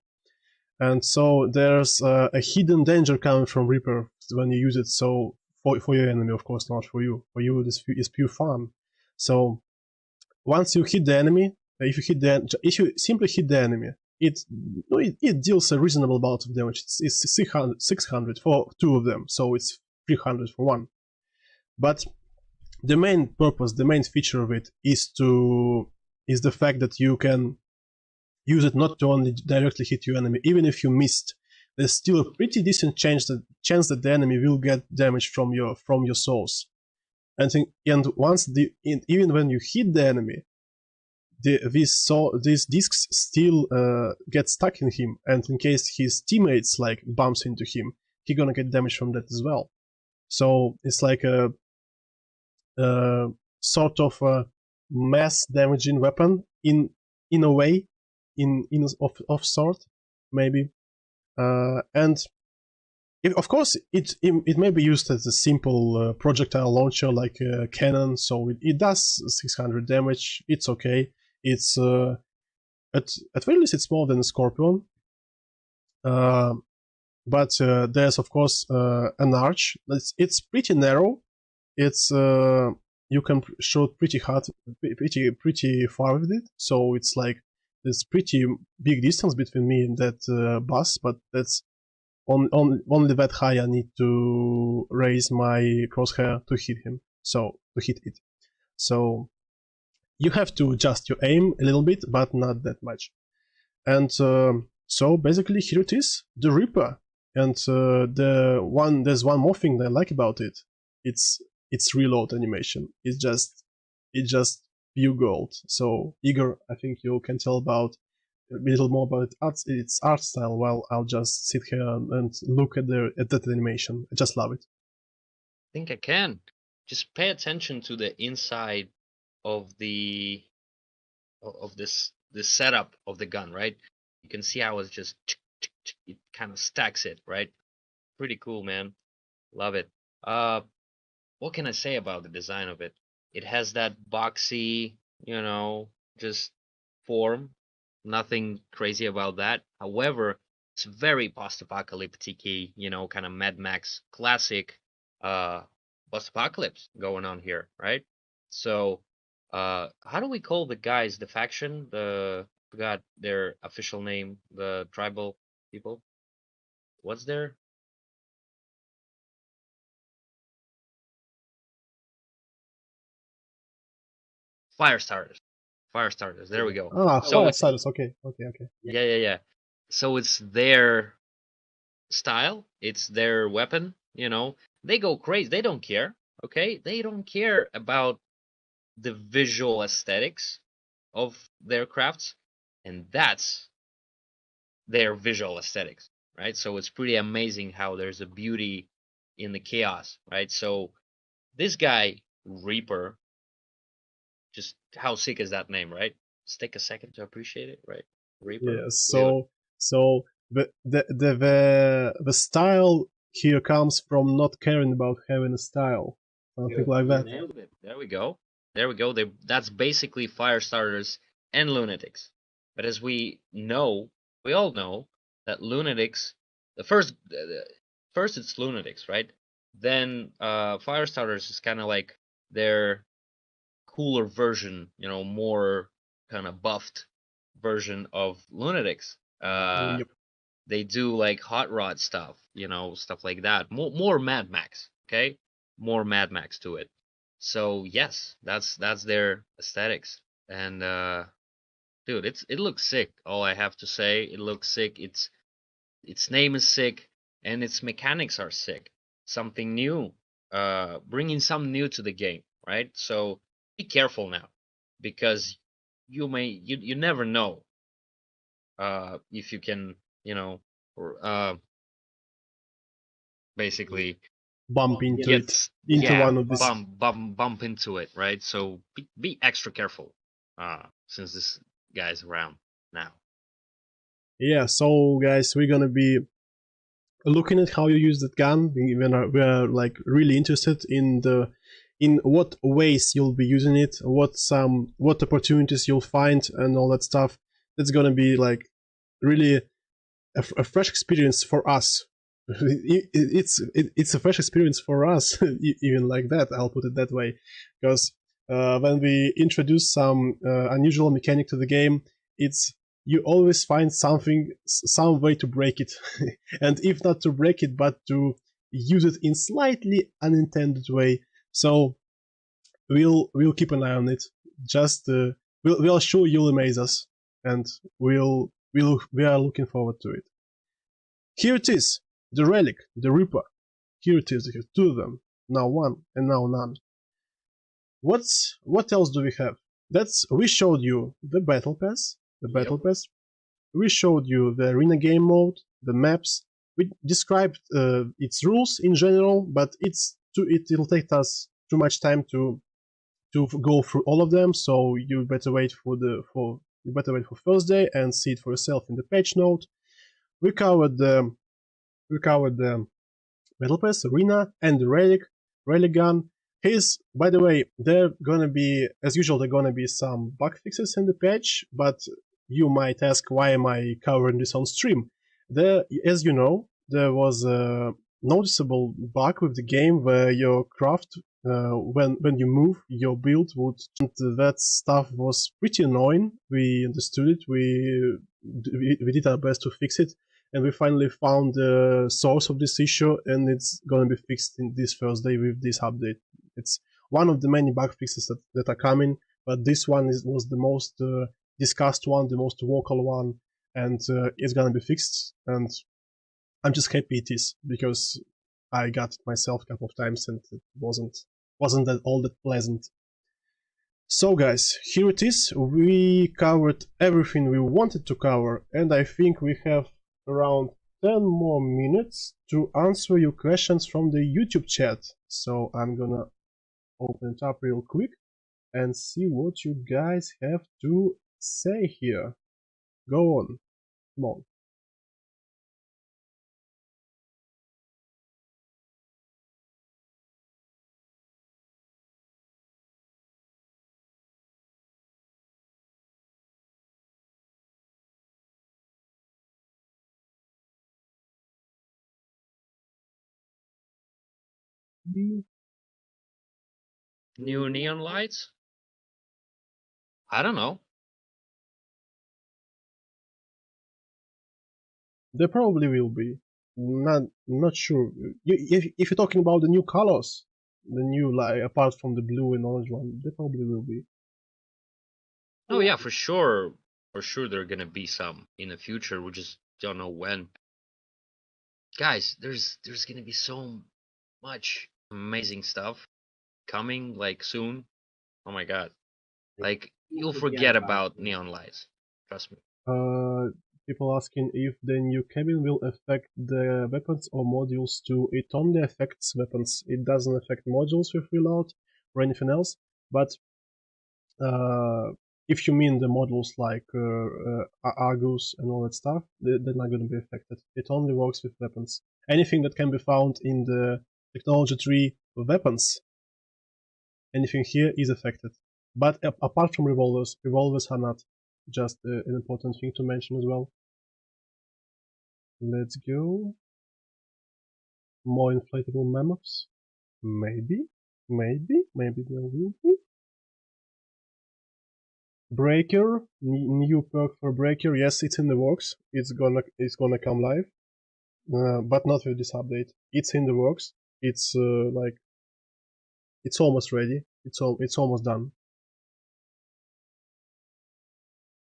And so there's a hidden danger coming from Reaper when you use it. So for your enemy, of course, not for you. For you, this is pure fun. So once you hit the enemy, if you simply hit the enemy, it deals a reasonable amount of damage. It's 600 for 2 of them, so it's 300 for 1. But the main purpose, the main feature of it is the fact that you can use it not to only directly hit your enemy. Even if you missed, there's still a pretty decent chance that the enemy will get damage from your source. And once even when you hit the enemy, these discs still get stuck in him, and in case his teammates like bumps into him, he's gonna get damage from that as well. So it's like a sort of a mass damaging weapon in a way, of sort, maybe. And of course, it may be used as a simple projectile launcher like a cannon, so it does 600 damage. It's okay. It's at very least it's more than a Scorpion. But there's of course an arch. It's pretty narrow. It's you can shoot pretty hard, pretty far with it. So it's like there's pretty big distance between me and that boss, but that's only that high. I need to raise my crosshair to hit him. So to hit it. So you have to adjust your aim a little bit, but not that much. And so basically here it is, the Reaper. And there's one more thing that I like about it. It's reload animation. It's just pure gold. So Igor, I think you can tell a little more about its art style, while I'll just sit here and look at that animation. I just love it. I think I can. Just pay attention to the inside of this setup of the gun, right? You can see how it's just it kind of stacks it, right? Pretty cool, man. Love it. What can I say about the design of it? It has that boxy, just form. Nothing crazy about that. However, it's very post-apocalyptic, kind of Mad Max classic post-apocalypse going on here, right? So how do we call the guys, the faction, forgot their official name, the tribal people? What's their? Firestarters. Firestarters. There we go. Firestarters. Okay. Yeah. So it's their style. It's their weapon. They go crazy. They don't care. Okay, they don't care about the visual aesthetics of their crafts, and that's their visual aesthetics, right? So it's pretty amazing how there's a beauty in the chaos, right? So this guy Reaper, just how sick is that name, right? Just take a second to appreciate it, right? Reaper. Yeah. So the style here comes from not caring about having a style, something like that. Nailed it. There we go. That's basically Firestarters and Lunatics. But as we all know that Lunatics, first it's Lunatics, right? Then Firestarters is kind of like their cooler version, more kind of buffed version of Lunatics. Yep. They do like hot rod stuff, stuff like that. More Mad Max, okay? More Mad Max to it. So yes, that's their aesthetics. And dude, it looks sick. All I have to say, it looks sick. Its name is sick, and its mechanics are sick. Something new, bringing something new to the game, right? So be careful now, because you never know if you can, basically bump into one of these. Bump into it, right? So be extra careful since this guy's around now. Yeah, so guys, we're gonna be looking at how you use that gun. We're like really interested in what ways you'll be using it, what opportunities you'll find, and all that stuff. It's gonna be like really a fresh experience for us It's a fresh experience for us, even like that. I'll put it that way, because when we introduce some unusual mechanic to the game, it's you always find something, some way to break it, and if not to break it, but to use it in slightly unintended way. So we'll keep an eye on it. Just we'll sure you'll amaze us, and we are looking forward to it. Here it is, the Relic, the Reaper. Here it is, here's two of them. Now one, and now none. What else do we have? We showed you the Battle Pass, We showed you the arena game mode, the maps. We described its rules in general, but it'll take us too much time to go through all of them. So you better wait for Thursday and see it for yourself in the patch note. We covered the Battle Pass, Arena, and the Relic gun. By the way, as usual, there are gonna be some bug fixes in the patch, but you might ask, why am I covering this on stream? As you know, there was a noticeable bug with the game where your craft, when you move, your build would, and that stuff was pretty annoying. We understood it. We did our best to fix it, and we finally found the source of this issue, and it's gonna be fixed in this Thursday with this update. It's one of the many bug fixes that are coming, but this one was the most discussed one, the most vocal one, and it's gonna be fixed. And I'm just happy it is, because I got it myself a couple of times and it wasn't that all that pleasant. So guys, here it is. We covered everything we wanted to cover, and I think we have around 10 more minutes to answer your questions from the YouTube chat. So I'm gonna open it up real quick and see what you guys have to say here. Go on. Come on. New neon lights? I don't know. There probably will be. Not sure. If you're talking about the new colors, the new, like, apart from the blue and orange one, there probably will be. Oh yeah, for sure. For sure there are gonna be some in the future. We just don't know when. Guys, there's gonna be so much amazing stuff coming like soon. Oh my god. Like you'll forget about neon lights. Trust me. People asking if the new cabin will affect the weapons or modules too. It only affects weapons. It doesn't affect modules with reload or anything else. But if you mean the modules like Argus and all that stuff, they're not going to be affected. It only works with weapons. Anything that can be found in the technology tree of weapons, anything here is affected. But apart from revolvers are not. Just an important thing to mention as well. Let's go. More inflatable mammoths? Maybe there will be. Breaker, new perk for Breaker. Yes, it's in the works. It's gonna come live, but not with this update. It's in the works. It's like it's almost ready. It's almost done.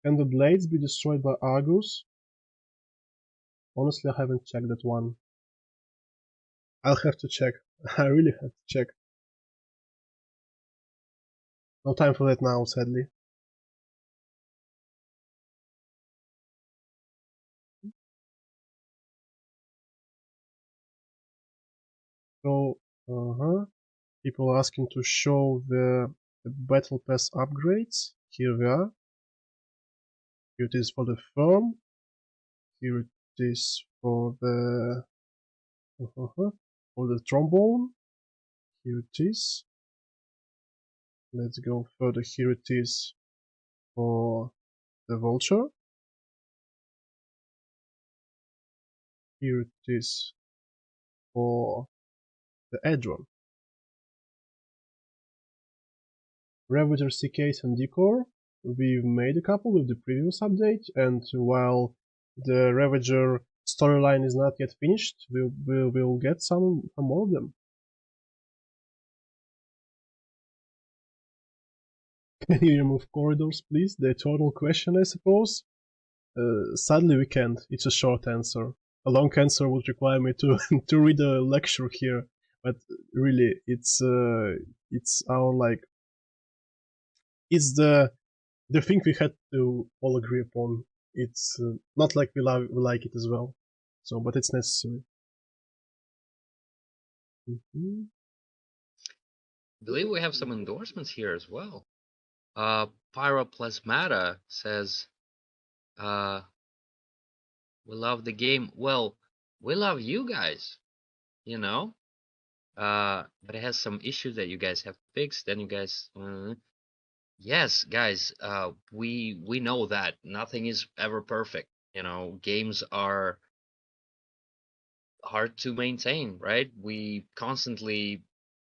Can the blades be destroyed by Argus? Honestly, I haven't checked that one. I'll have to check. I really have to check. No time for that now, sadly. So, people asking to show the Battle Pass upgrades. Here we are. Here it is for the firm. Here it is for the trombone. Here it is. Let's go further. Here it is for the Vulture. Here it is for the Edron. Ravager CKs and Decor. We've made a couple with the previous update, and while the Ravager storyline is not yet finished, we'll get some more of them. Can you remove corridors, please? The eternal question, I suppose. Sadly, we can't. It's a short answer. A long answer would require me to to read a lecture here, but really, it's our like it's the thing we had to all agree upon. It's not like we like it as well. So, but it's necessary. I believe we have some endorsements here as well. Pyroplasmata says, we love the game. Well, we love you guys, you know? But it has some issues that you guys have fixed, and you guys... yes, guys, we know that nothing is ever perfect. You know, games are hard to maintain, right? We constantly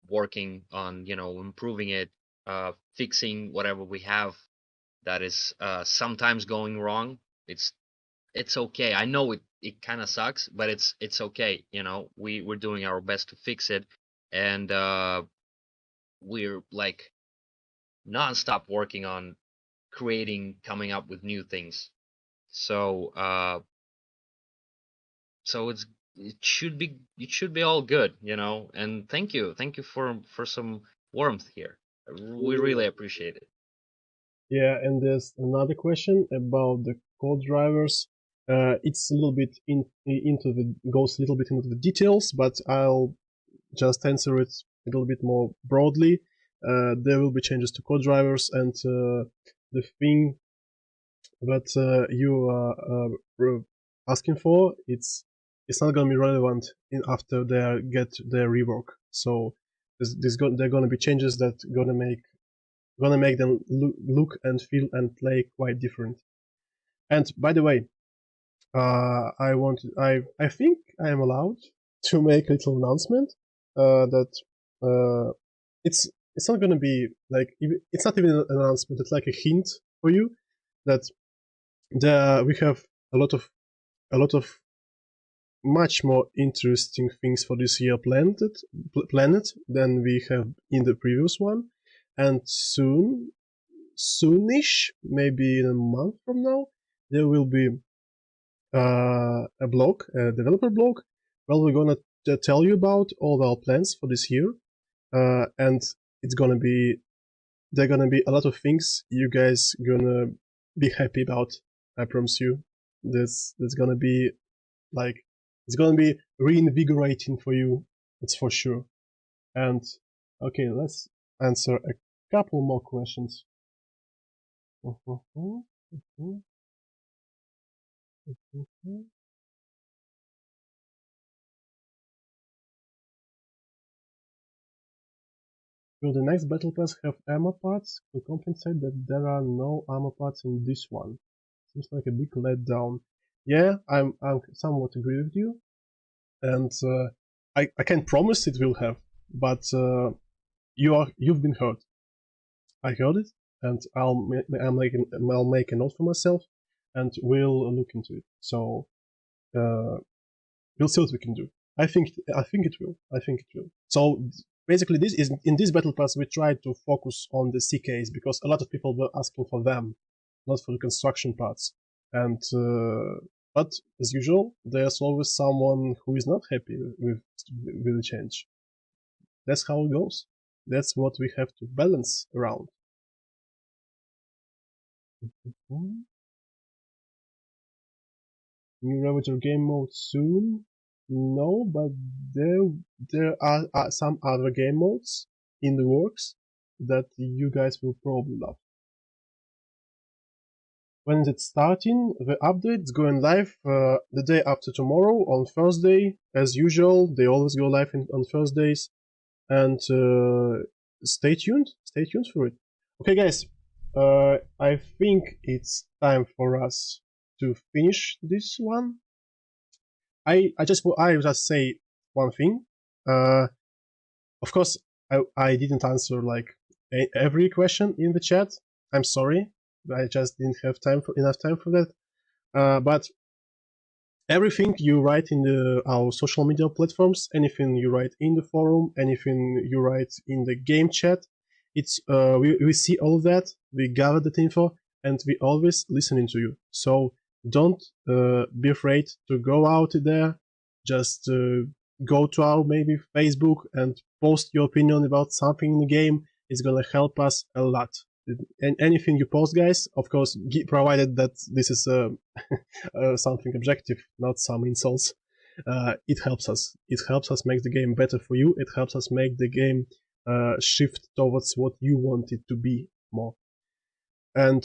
working on, you know, improving it, fixing whatever we have that is sometimes going wrong. It's okay. I know it kind of sucks, but it's okay. You know, we're doing our best to fix it, and we're like nonstop working on coming up with new things. So so it should be all good, you know. And thank you for some warmth here. We really appreciate it. Yeah, and there's another question about the code drivers. It's a little bit goes a little bit into the details, but I'll just answer it a little bit more broadly. There will be changes to code drivers, and the thing that you are asking for, it's not going to be relevant after they get their rework. So there are going to be changes that going to make them look and feel and play quite different. And by the way, I think I am allowed to make a little announcement that it's not going to be like, it's not even an announcement, it's like a hint for you that we have a lot of much more interesting things for this year planet than we have in the previous one, and soonish, maybe in a month from now, there will be a blog, a developer blog, where we're gonna tell you about all our plans for this year, and there are gonna be a lot of things you guys gonna be happy about. I promise you. That's gonna be like, it's gonna be reinvigorating for you. It's for sure. And okay, let's answer a couple more questions. Will the next battle pass have armor parts to compensate that there are no armor parts in this one? Seems like a big letdown. Yeah, I'm somewhat agree with you, and I can't promise it will have, but you've been heard. I heard it, and I'll make a note for myself, and we'll look into it. So we'll see what we can do. I think it will. So basically, this is in this battle pass we try to focus on the CKs because a lot of people were asking for them, not for the construction parts. And but as usual, there's always someone who is not happy with the change. That's how it goes. That's what we have to balance around. New Ravager game mode soon? No, but there are some other game modes in the works that you guys will probably love. When is it starting? The update is going live the day after tomorrow, on Thursday. As usual, they always go live on Thursdays. And stay tuned for it. Okay, guys, I think it's time for us to finish this one. I just say one thing. Of course, I didn't answer like every question in the chat. I'm sorry, I just didn't have enough time for that. But everything you write in our social media platforms, anything you write in the forum, anything you write in the game chat, it's we see all of that, we gather that info, and we always listening to you. So don't be afraid to go out there. Just go to our maybe Facebook and post your opinion about something in the game. It's gonna help us a lot. And anything you post, guys, of course, provided that this is something objective, not some insults. It helps us. It helps us make the game better for you. It helps us make the game shift towards what you want it to be more. And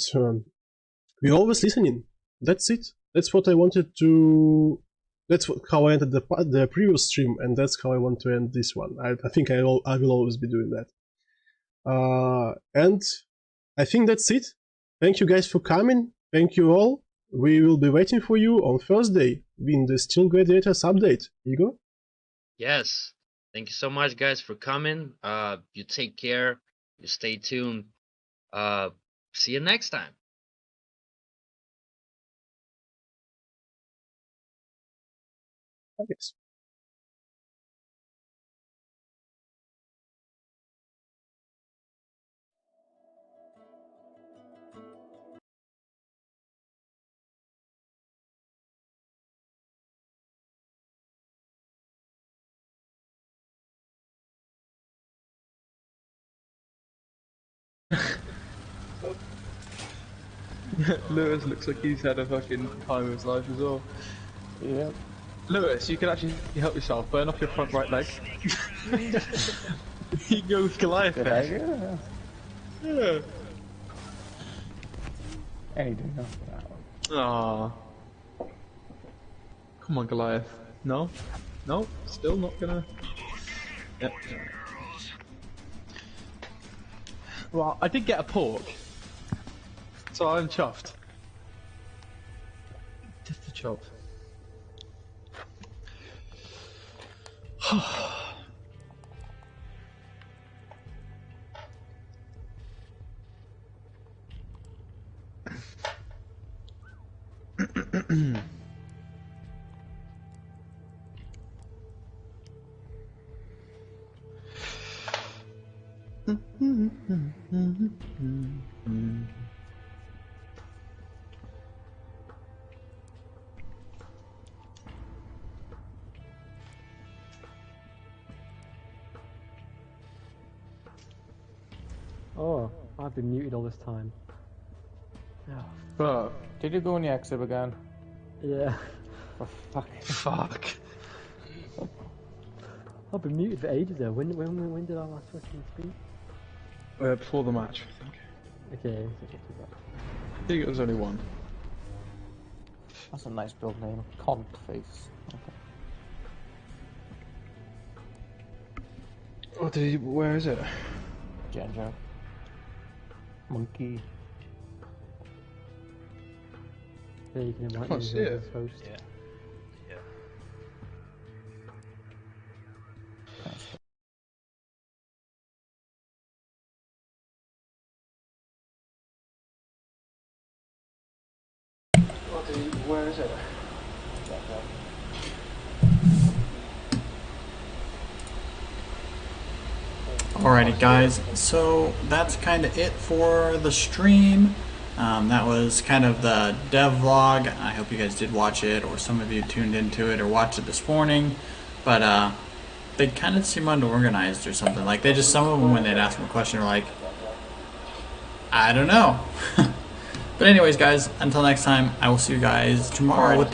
we're always listening. That's it. That's what I wanted to. That's how I ended the previous stream, and that's how I want to end this one. I think I will always be doing that. And I think that's it. Thank you guys for coming. Thank you all. We will be waiting for you on Thursday in the Still Gladiators update. Igor? Yes. Thank you so much, guys, for coming. You take care. You stay tuned. See you next time. Yes. Lewis looks like he's had a fucking time of his life as well. Yeah. Lewis, you can actually help yourself. Burn off your front right leg. You can go with Goliath. Good idea. Yeah. Anything else for that one? Aww. Come on, Goliath. No? No? Still not gonna... Yep. Well, I did get a pork. So I'm chuffed. Just a chop. Oh, I've been muted all this time. Oh, Fuck. Did you go in the exit again? yeah. For fucking Fuck. I've been muted for ages though. When did I last fucking speak? Before the match, I think. Okay. I think it was only one. That's a nice build name. Cont face. Okay. What did he, where is it? Ginger. Monkey. Yeah, you can invite Can't me see as it. host. Yeah. Yeah. What did he, where is it? Alrighty guys, so that's kind of it for the stream. That was kind of the dev vlog. I hope you guys did watch it, or some of you tuned into it or watched it this morning. But they kind of seem unorganized or something. Like they just, some of them when they'd ask them a question are like, I don't know. But anyways guys, until next time, I will see you guys tomorrow with